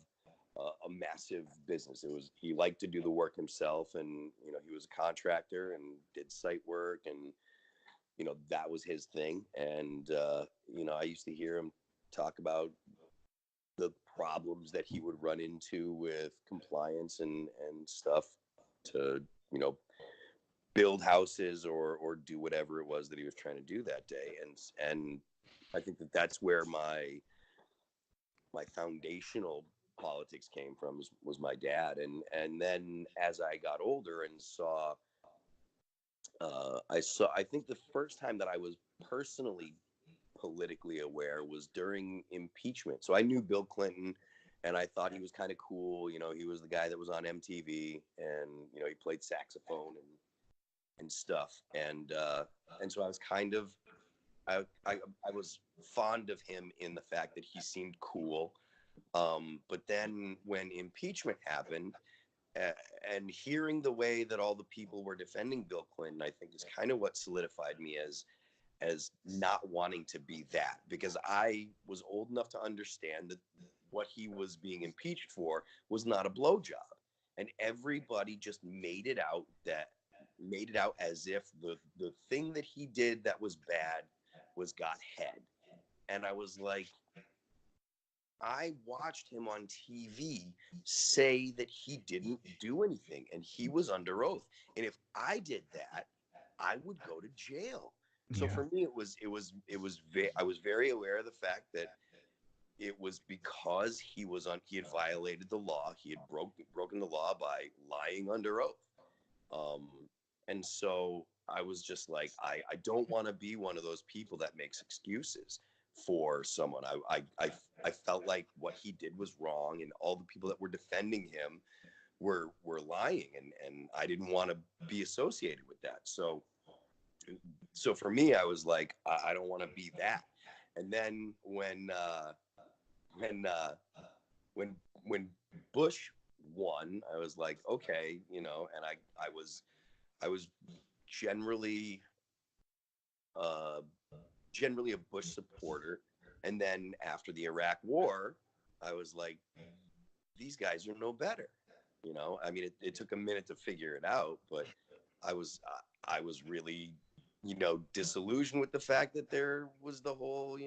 S4: a massive business. He liked to do the work himself, and he was a contractor and did site work, and that was his thing. And I used to hear him talk about the problems that he would run into with compliance and stuff to build houses or do whatever it was that he was trying to do that day. And I think that's where my foundational politics came from, was my dad. And then as I got older and I think the first time that I was personally politically aware was during impeachment. So I knew Bill Clinton, and I thought he was kind of cool. He was the guy that was on MTV, and he played saxophone and stuff. And so I was kind of I was fond of him in the fact that he seemed cool. But then when impeachment happened, and hearing the way that all the people were defending Bill Clinton, I think is kind of what solidified me as not wanting to be that, because I was old enough to understand that what he was being impeached for was not a blowjob, and everybody just made it out as if the thing that he did that was bad was got head. And I was like, I watched him on TV say that he didn't do anything, and he was under oath. And if I did that, I would go to jail. So for me, I was very aware of the fact that it was because he had violated the law. He had broken the law by lying under oath. And so I was just like, I don't want to be one of those people that makes excuses for someone. I felt like what he did was wrong, and all the people that were defending him were lying, and I didn't want to be associated with that. So for me, I was like, I don't want to be that. And then when Bush won, I was like, okay, and I was generally a Bush supporter. And then after the Iraq War, I was like, these guys are no better. I mean, it took a minute to figure it out, but I was really, disillusioned with the fact that there was the whole,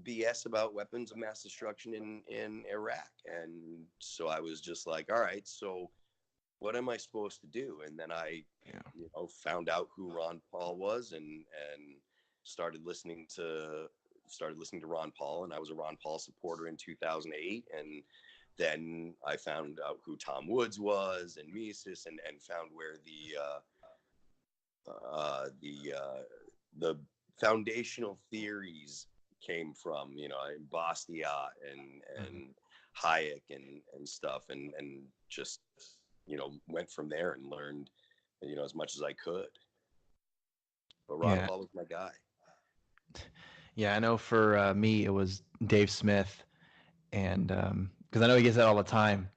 S4: BS about weapons of mass destruction in Iraq. And so I was just like, all right, so what am I supposed to do? And then I, found out who Ron Paul was, and started listening to Ron Paul, and I was a Ron Paul supporter in 2008. And then I found out who Tom Woods was and Mises, and found where the foundational theories came from, Bastiat and Hayek and stuff, and just, went from there and learned, as much as I could. But Ron Paul was my guy.
S5: Yeah, I know for me, it was Dave Smith, and because I know he gets that all the time.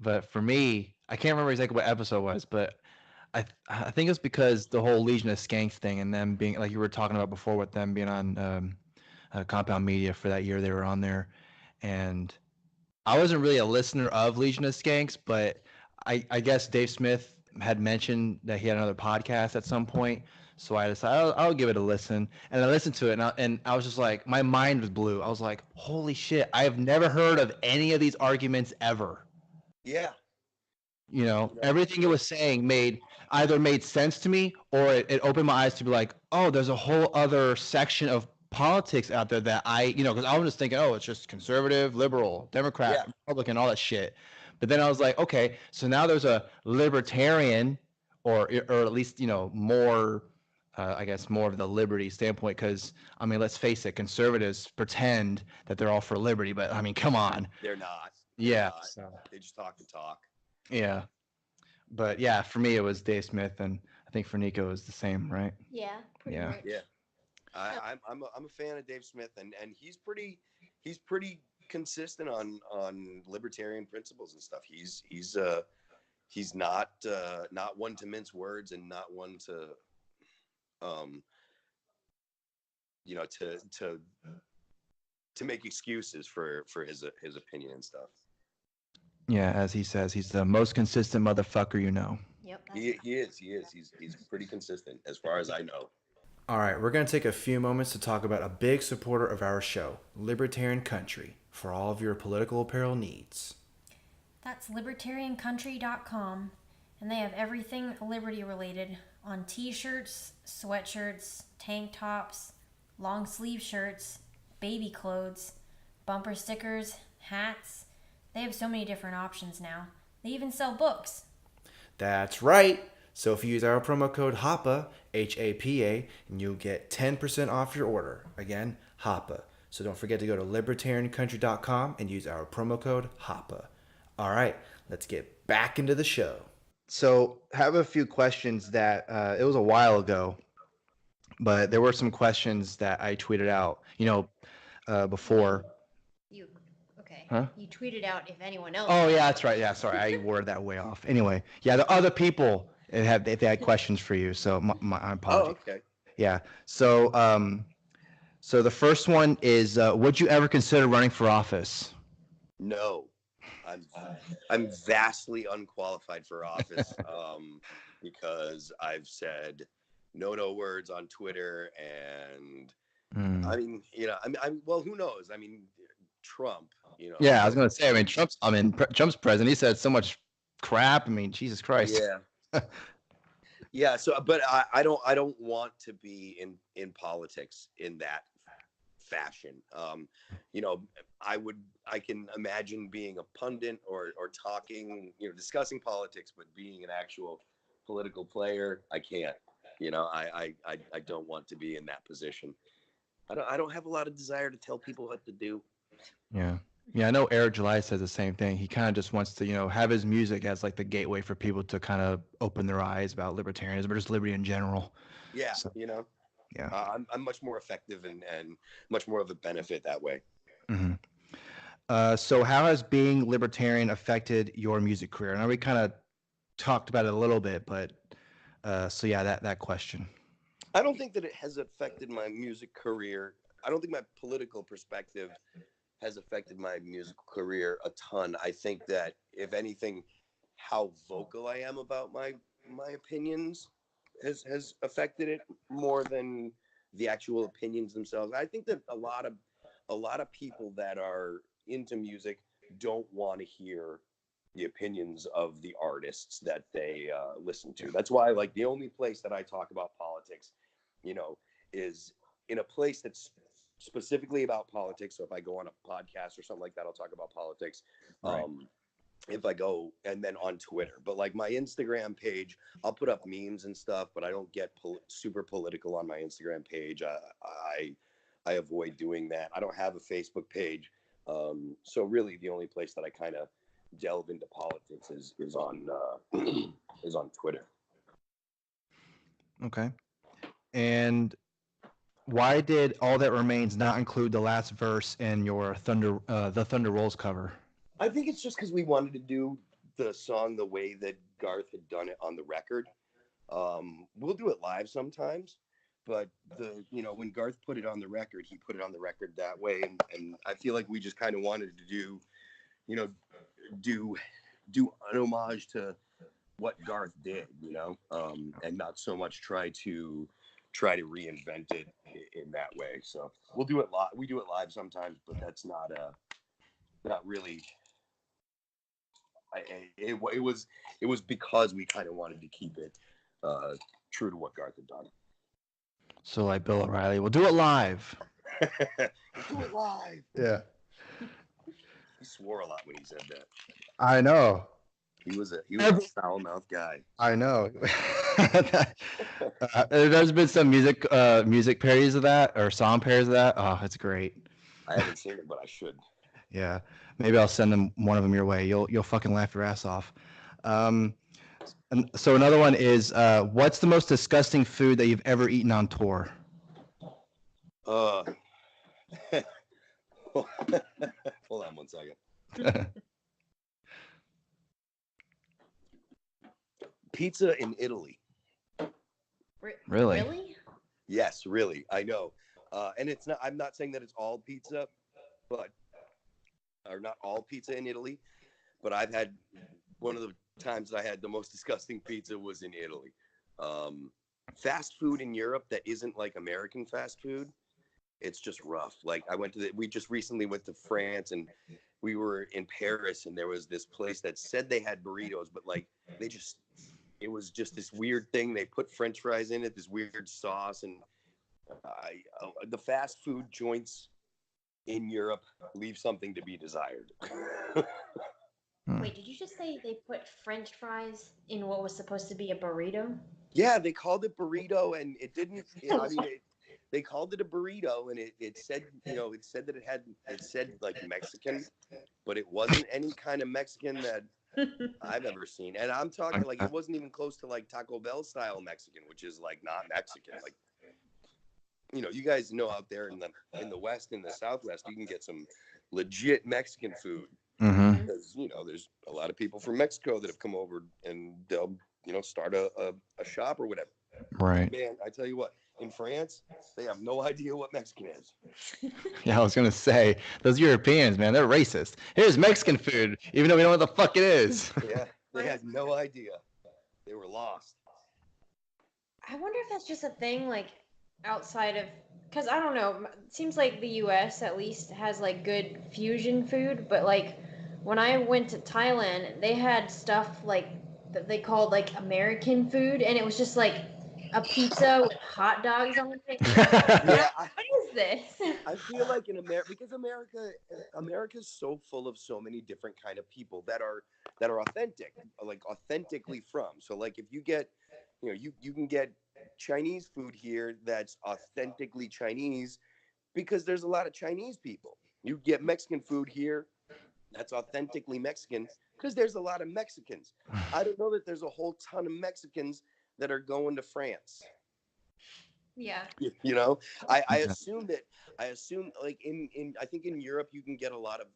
S5: But for me, I can't remember exactly what episode it was, but I think it's because the whole Legion of Skanks thing, and them being, like you were talking about before, with them being on Compound Media for that year they were on there. And I wasn't really a listener of Legion of Skanks, but I guess Dave Smith had mentioned that he had another podcast at some point. So I decided I'll give it a listen, and I listened to it, and I was just like, my mind was blew. I was like, holy shit, I have never heard of any of these arguments ever.
S4: Yeah.
S5: Everything it was saying either made sense to me, or it opened my eyes to be like, oh, there's a whole other section of politics out there that because I was just thinking, oh, it's just conservative, liberal, Democrat, Republican, all that shit. But then I was like, okay, so now there's a libertarian, or at least more, I guess more of the liberty standpoint. Because I mean, let's face it, conservatives pretend that they're all for liberty, but I mean, come on.
S4: They're not.
S5: Yeah.
S4: So. They just talk the talk.
S5: Yeah. But yeah, for me it was Dave Smith, and I think for Nico it was the same, right?
S1: Yeah, pretty
S5: Yeah.
S1: much.
S4: Yeah. I'm a fan of Dave Smith, and he's pretty consistent on libertarian principles and stuff. He's not one to mince words, and not one to to make excuses for his opinion and stuff.
S5: Yeah, as he says, he's the most consistent motherfucker you know.
S1: Yep.
S4: He is. He's pretty consistent as far as I know.
S2: All right, we're going to take a few moments to talk about a big supporter of our show, Libertarian Country, for all of your political apparel needs.
S1: That's libertariancountry.com, and they have everything liberty related on t-shirts, sweatshirts, tank tops, long sleeve shirts, baby clothes, bumper stickers, hats. They have so many different options now. They even sell books.
S2: That's right. So if you use our promo code HAPA, H-A-P-A, and you'll get 10% off your order. Again, HAPA. So don't forget to go to libertariancountry.com and use our promo code HAPA. All right, let's get back into the show. So I have a few questions that it was a while ago, but there were some questions that I tweeted out, before.
S1: Okay.
S5: Huh?
S1: You tweeted out if anyone else.
S5: Oh, yeah, that's right. Yeah, sorry. I worded that way off. Anyway, yeah, the other people they had questions for you, so my apologies.
S4: Oh, okay.
S5: Yeah. So so the first one is, would you ever consider running for office?
S4: No, I'm vastly unqualified for office because I've said no words on Twitter, and I mean, well, who knows? I mean, Trump,
S5: Yeah, I was gonna say. I mean, Trump's president. He said so much crap. I mean, Jesus Christ.
S4: Yeah. Yeah. So, but I don't want to be in politics in that fashion. I can imagine being a pundit or talking, discussing politics, but being an actual political player, I can't. I don't want to be in that position. I don't have a lot of desire to tell people what to do.
S5: Yeah. Yeah, I know Eric July says the same thing. He kind of just wants to, have his music as like the gateway for people to kind of open their eyes about libertarianism or just liberty in general.
S4: Yeah,
S5: So,
S4: Yeah. I'm much more effective and much more of a benefit that way.
S5: Mm-hmm. So how has being libertarian affected your music career? I know we kind of talked about it a little bit, but so yeah, that question.
S4: I don't think that it has affected my music career. I don't think my political perspective has affected my musical career a ton. I think that, if anything, how vocal I am about my opinions has affected it more than the actual opinions themselves. I think that a lot of people that are into music don't want to hear the opinions of the artists that they listen to. That's why, like, the only place that I talk about politics, is in a place that's specifically about politics. So if I go on a podcast or something like that, I'll talk about politics.
S5: Right.
S4: If I go, and then on Twitter, but like my Instagram page, I'll put up memes and stuff, but I don't get super political on my Instagram page. I avoid doing that. I don't have a Facebook page. So really the only place that I kind of delve into politics is on is on Twitter.
S5: Okay. And why did All That Remains not include the last verse in your the Thunder Rolls cover?
S4: I think it's just because we wanted to do the song the way that Garth had done it on the record. We'll do it live sometimes, but when Garth put it on the record, he put it on the record that way, and I feel like we just kind of wanted to do an homage to what Garth did, and not so much try to reinvent it in that way. So we'll do it live. We do it live sometimes, but that's not really. It was because we kind of wanted to keep it true to what Garth had done.
S5: So like Bill O'Reilly, we'll do it live.
S4: Do it live.
S5: Yeah.
S4: He swore a lot when he said that.
S5: I know.
S4: He was a foul-mouthed guy.
S5: I know. There's been some music parodies of that or song parodies of that. Oh, it's great.
S4: I haven't seen it, but I should.
S5: Yeah, maybe I'll send one of them your way. You'll fucking laugh your ass off. And so another one is, what's the most disgusting food that you've ever eaten on tour?
S4: Hold on one second. Pizza in Italy.
S5: Really?
S1: Really?
S4: Yes, really. I know. And it's not. I'm not saying that it's all pizza, or not all pizza in Italy, but I've had one of the times I had the most disgusting pizza was in Italy. Fast food in Europe that isn't like American fast food, it's just rough. Like we just recently went to France and we were in Paris and there was this place that said they had burritos, but like it was just this weird thing. They put French fries in it, this weird sauce, and the fast food joints in Europe leave something to be desired.
S1: Wait, did you just say they put French fries in what was supposed to be a burrito?
S4: Yeah, they called it burrito, and it didn't. They called it a burrito, and it said, it said like Mexican, but it wasn't any kind of Mexican that I've ever seen. And I'm talking like it wasn't even close to like Taco Bell style Mexican, which is like not Mexican. Like, you guys know out there in the West, in the Southwest, you can get some legit Mexican food.
S5: Mm-hmm.
S4: Because there's a lot of people from Mexico that have come over and they'll start a shop or whatever.
S5: Right.
S4: Man, I tell you what, in France they have no idea what Mexican is.
S5: Yeah, I was gonna say those Europeans, man, they're racist. Here's Mexican food, even though we don't know what the fuck it is.
S4: Yeah, they had no idea. They were lost.
S1: I wonder if that's just a thing like outside of, because I don't know, it seems like the US at least has like good fusion food, but like when I went to Thailand, they had stuff like that they called like American food, and it was just like a pizza with hot dogs on it.
S4: Yeah,
S1: What is this?
S4: I feel like in America, because America's so full of so many different kind of people that are authentic, like authentically from. So like if you get, you can get Chinese food here that's authentically Chinese because there's a lot of Chinese people. You get Mexican food here that's authentically Mexican because there's a lot of Mexicans. I don't know that there's a whole ton of Mexicans that are going to France.
S1: Yeah.
S4: I assume like I think in Europe you can get a lot of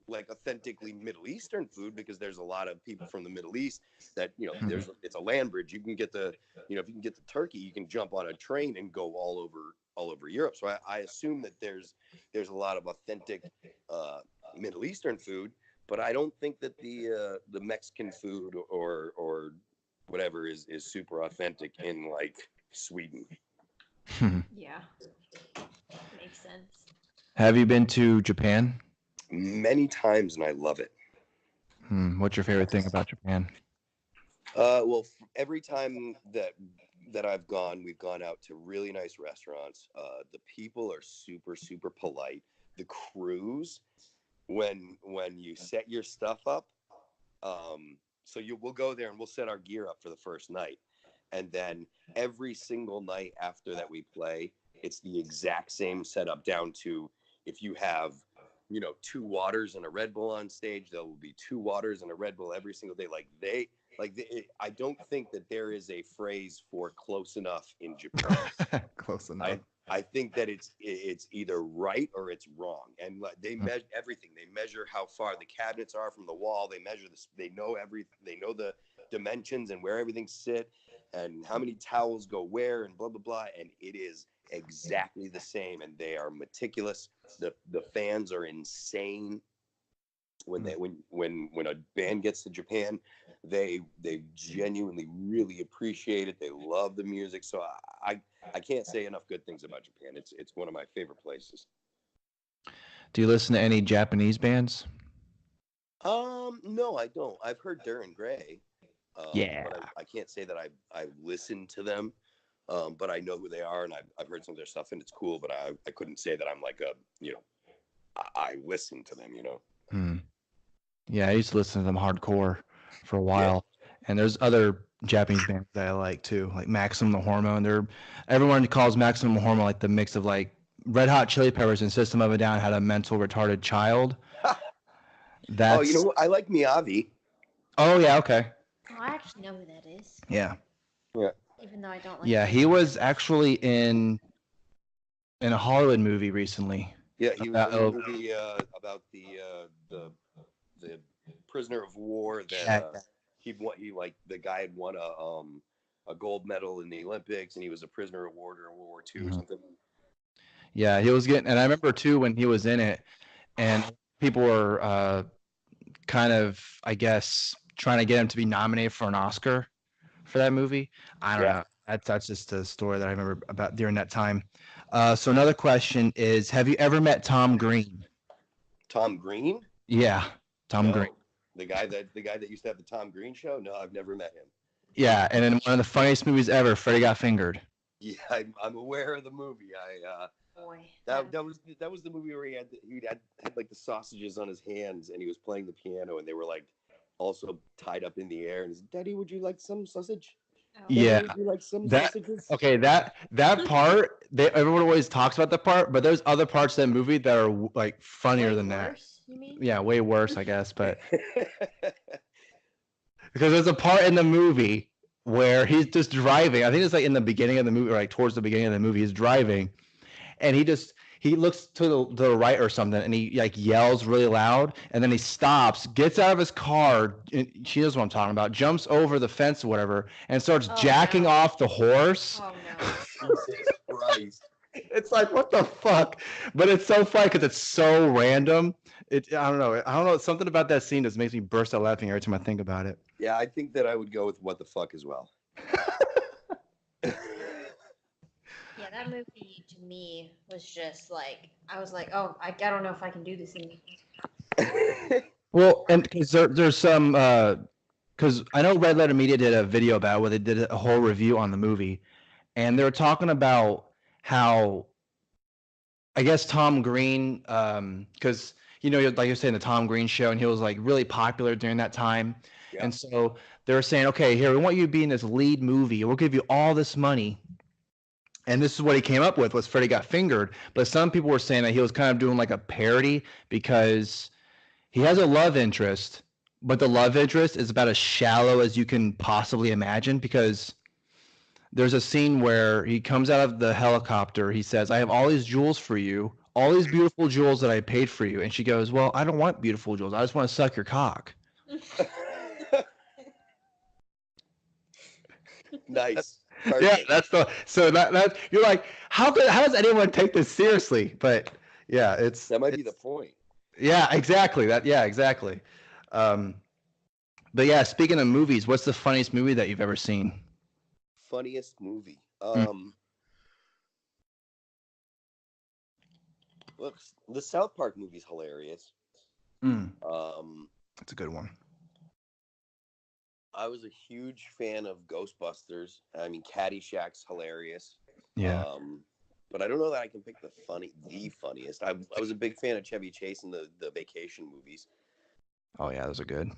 S4: like authentically Middle Eastern food because there's a lot of people from the Middle East that it's a land bridge. You can get if you can get the turkey, you can jump on a train and go all over Europe. So I assume that there's a lot of authentic Middle Eastern food, but I don't think that the Mexican food or whatever is super authentic in like Sweden.
S1: Yeah. Makes sense.
S5: Have you been to Japan?
S4: Many times, and I love it.
S5: What's your favorite thing about Japan?
S4: Well, every time that I've gone, we've gone out to really nice restaurants. The people are super, super polite. The crews, when you set your stuff up, so we'll go there and we'll set our gear up for the first night, and then every single night after that we play, it's the exact same setup down to if you have 2 waters and a Red Bull on stage, there will be 2 waters and a Red Bull every single day. I don't think that there is a phrase for close enough in Japan.
S5: Close enough.
S4: I think that it's either right or it's wrong. And they measure everything. They measure how far the cabinets are from the wall. They measure this. They know They know the dimensions and where everything sit and how many towels go where and blah blah blah. And it is exactly the same. And they are meticulous. The fans are insane. When a band gets to Japan, they genuinely really appreciate it. They love the music. So I can't say enough good things about Japan. It's one of my favorite places.
S5: Do you listen to any Japanese bands?
S4: No, I don't. I've heard Duran Gray.
S5: Yeah.
S4: But I can't say that I've listened to them. But I know who they are, and I've heard some of their stuff, and it's cool. But I couldn't say that I'm like I listen to them.
S5: Yeah, I used to listen to them hardcore for a while. And there's other Japanese bands that I like too, like Maximum the Hormone. Everyone calls Maximum the Hormone like the mix of like Red Hot Chili Peppers and System of a Down had a mental retarded child.
S4: Oh, you know
S5: That's
S4: what? I like Miyavi.
S5: Oh yeah, okay.
S1: Oh, I actually know who that is,
S5: Yeah.
S4: Yeah.
S1: even though I don't like.
S5: Yeah, he was actually in a Hollywood movie recently.
S4: Yeah, he was in the
S5: About,
S4: movie about the prisoner of war that
S5: Yeah.
S4: he like the guy had won a gold medal in the Olympics and he was a prisoner of war during World War II or
S5: Mhm.
S4: something.
S5: Yeah, he was getting, and I remember too when he was in it, and people were kind of, I guess, trying to get him to be nominated for an Oscar for that movie. I don't
S4: Yeah.
S5: know. That's just a story that I remember about during that time. So another question is, have you ever met Tom Green?
S4: Tom Green?
S5: Yeah, Tom
S4: No.
S5: Green.
S4: The guy that used to have the Tom Green show? No, I've never met him.
S5: Yeah, and in one of the funniest movies ever, Freddie Got Fingered.
S4: Yeah, I'm aware of the movie.
S1: Boy,
S4: That was the movie where he had like the sausages on his hands and he was playing the piano and they were like also tied up in the air and he's, Daddy, would you like some sausage? Daddy,
S5: Yeah,
S4: would you like some
S5: that
S4: sausages?
S5: okay. That part, everyone always talks about that part, but there's other parts of that movie that are like funnier
S1: way
S5: than that.
S1: worse, you mean?
S5: Yeah, way worse, I guess. But because there's a part in the movie where he's just driving. I think it's like in the beginning of the movie, or like towards the beginning of the movie. He's driving, and he looks to the right or something, and he like yells really loud, and then he stops, gets out of his car. And she knows what I'm talking about. Jumps over the fence or whatever, and starts
S1: Oh,
S5: jacking
S1: no.
S5: off the horse.
S1: Oh no.
S4: Jesus Christ.
S5: It's like, what the fuck? But it's so funny because it's so random. I don't know. Something about that scene just makes me burst out laughing every time I think about it.
S4: Yeah, I think that I would go with what the fuck as well.
S1: Yeah, that movie to me was just like I was like, oh, I don't know if I can do this anymore.
S5: Well, and because there's some, because I know Red Letter Media did a video about it where they did a whole review on the movie, and they were talking about how, I guess Tom Green, because like you're saying the Tom Green show, and he was like really popular during that time,
S4: Yeah.
S5: and so they were saying, okay, here we want you to be in this lead movie, we'll give you all this money. And this is what he came up with was Freddie Got Fingered. But some people were saying that he was kind of doing like a parody because he has a love interest, but the love interest is about as shallow as you can possibly imagine because there's a scene where he comes out of the helicopter. He says, I have all these jewels for you, all these beautiful jewels that I paid for you. And she goes, well, I don't want beautiful jewels. I just want to suck your cock.
S4: Nice.
S5: Yeah,
S4: Perfect.
S5: that you're like, how does anyone take this seriously? But yeah,
S4: That might be the point.
S5: yeah, exactly. Exactly. But yeah, speaking of movies, what's the funniest movie that you've ever seen?
S4: Funniest movie. Look, the South Park movie's hilarious.
S5: That's a good one.
S4: I was a huge fan of Ghostbusters. I mean, Caddyshack's hilarious.
S5: Yeah.
S4: But I don't know that I can pick the funniest. I was a big fan of Chevy Chase in the Vacation movies.
S5: Oh yeah, those are good.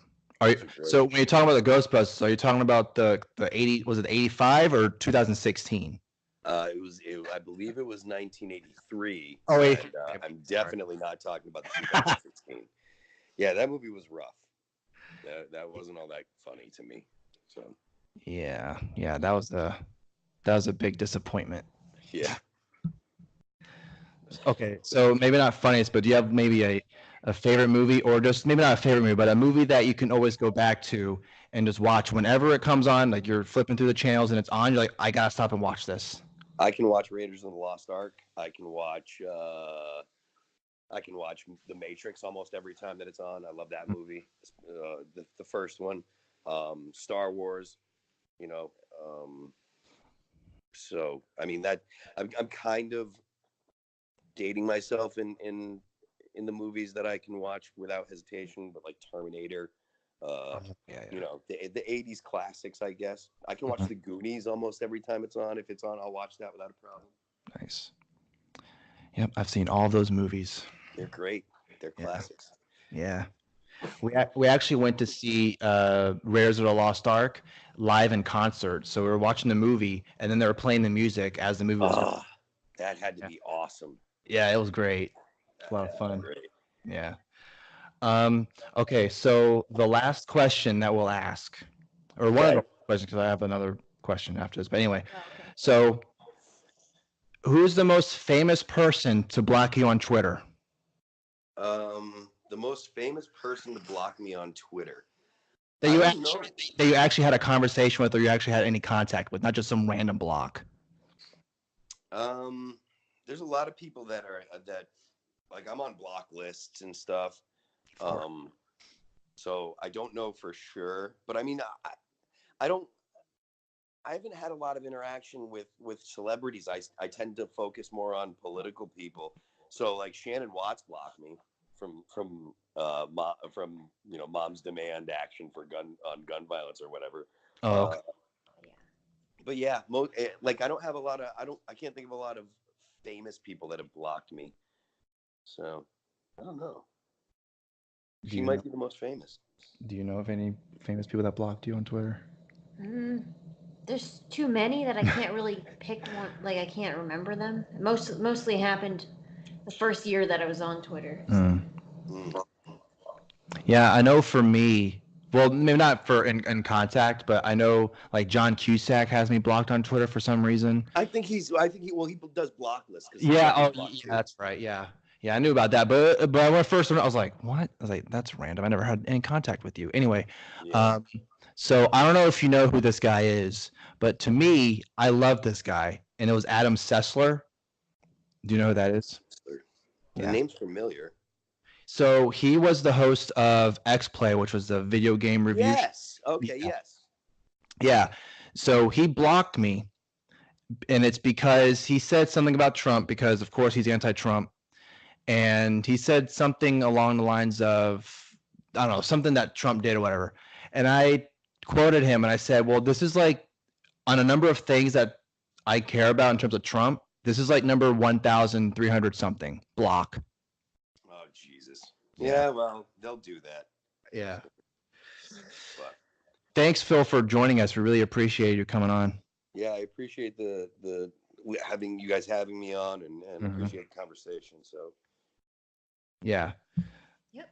S5: So when you're talking about the Ghostbusters, are you talking about the 80? Was it 85 or 2016?
S4: I believe it was 1983.
S5: Oh, wait.
S4: I'm definitely not talking about the 2016. Yeah, that movie was rough. That wasn't all that funny to me. So.
S5: Yeah, that was a big disappointment.
S4: Yeah.
S5: Okay, so maybe not funniest, but do you have maybe a favorite movie, or just maybe not a favorite movie, but a movie that you can always go back to and just watch whenever it comes on? Like you're flipping through the channels and it's on, you're like, I gotta stop and watch this.
S4: I can watch Raiders of the Lost Ark. I can watch The Matrix almost every time that it's on. I love that movie. The first one, Star Wars, so I mean that I'm kind of dating myself in the movies that I can watch without hesitation, but like Terminator, the 80s classics, I guess. I can watch The Goonies almost every time it's on. If it's on, I'll watch that without a problem.
S5: Nice. Yep, I've seen all those movies.
S4: They're great. They're classics.
S5: Yeah. We actually went to see Rares of the Lost Ark live in concert. So we were watching the movie, and then they were playing the music as the movie was.
S4: Oh, that had to be awesome.
S5: Yeah, it was great. It's a lot of fun.
S4: Great.
S5: Yeah. Okay, so the last question that we'll ask, or one of the questions, because I have another question after this. But anyway, so who's the most famous person to block you on Twitter?
S4: The most famous person to block me on Twitter.
S5: That you actually had a conversation with, or you actually had any contact with, not just some random block.
S4: There's a lot of people that like I'm on block lists and stuff. So I don't know for sure, but I mean, I haven't had a lot of interaction with celebrities. I tend to focus more on political people. So like Shannon Watts blocked me from Mom's Demand Action for gun violence or whatever.
S5: Oh, okay.
S4: But yeah, like I can't think of a lot of famous people that have blocked me. So I don't know. She might be the most famous.
S5: Do you know of any famous people that blocked you on Twitter?
S1: There's too many that I can't really pick one. Like I can't remember them. Mostly happened the first year that I was on Twitter. So.
S5: Yeah, I know for me, well, maybe not for in contact, but I know like John Cusack has me blocked on Twitter for some reason.
S4: I think he does block lists.
S5: Yeah, that's right. Yeah, I knew about that, but when first I was like, what? I was like, that's random. I never had any contact with you. Anyway, so I don't know if you know who this guy is, but to me, I love this guy, and it was Adam Sessler. Do you know who that is?
S4: The name's familiar.
S5: So he was the host of X Play, which was the video game review.
S4: Yes. Okay.
S5: Yeah.
S4: Yes.
S5: Yeah. So he blocked me, and it's because he said something about Trump, because of course he's anti-Trump, and he said something along the lines of, I don't know, something that Trump did or whatever. And I quoted him and I said, well, this is like on a number of things that I care about in terms of Trump, this is like number 1,300 something block.
S4: Oh, Jesus. Yeah, well, they'll do that.
S5: Yeah.
S4: But,
S5: thanks, Phil, for joining us. We really appreciate you coming on.
S4: Yeah, I appreciate the having you guys having me on and appreciate the conversation. So.
S5: Yeah.
S1: Yep.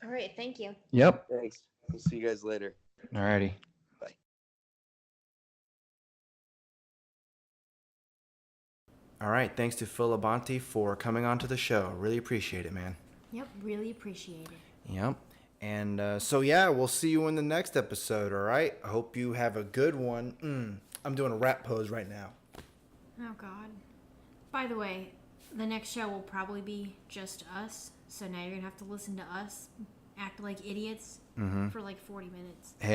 S1: All right. Thank you.
S5: Yep.
S4: Thanks. We'll see you guys later.
S5: All righty.
S4: Bye.
S2: All right. Thanks to Phil Labonte for coming on to the show. Really appreciate it, man.
S1: Yep. Really appreciate it.
S2: Yep. And so, yeah, we'll see you in the next episode, all right? I hope you have a good one. I'm doing a rap pose right now.
S1: Oh, God. By the way, the next show will probably be just us. So now you're going to have to listen to us act like idiots for like 40 minutes.
S2: Hey.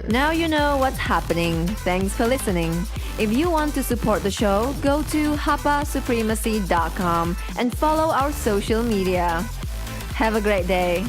S3: Now you know what's happening. Thanks for listening. If you want to support the show, go to hapasupremacy.com and follow our social media. Have a great day.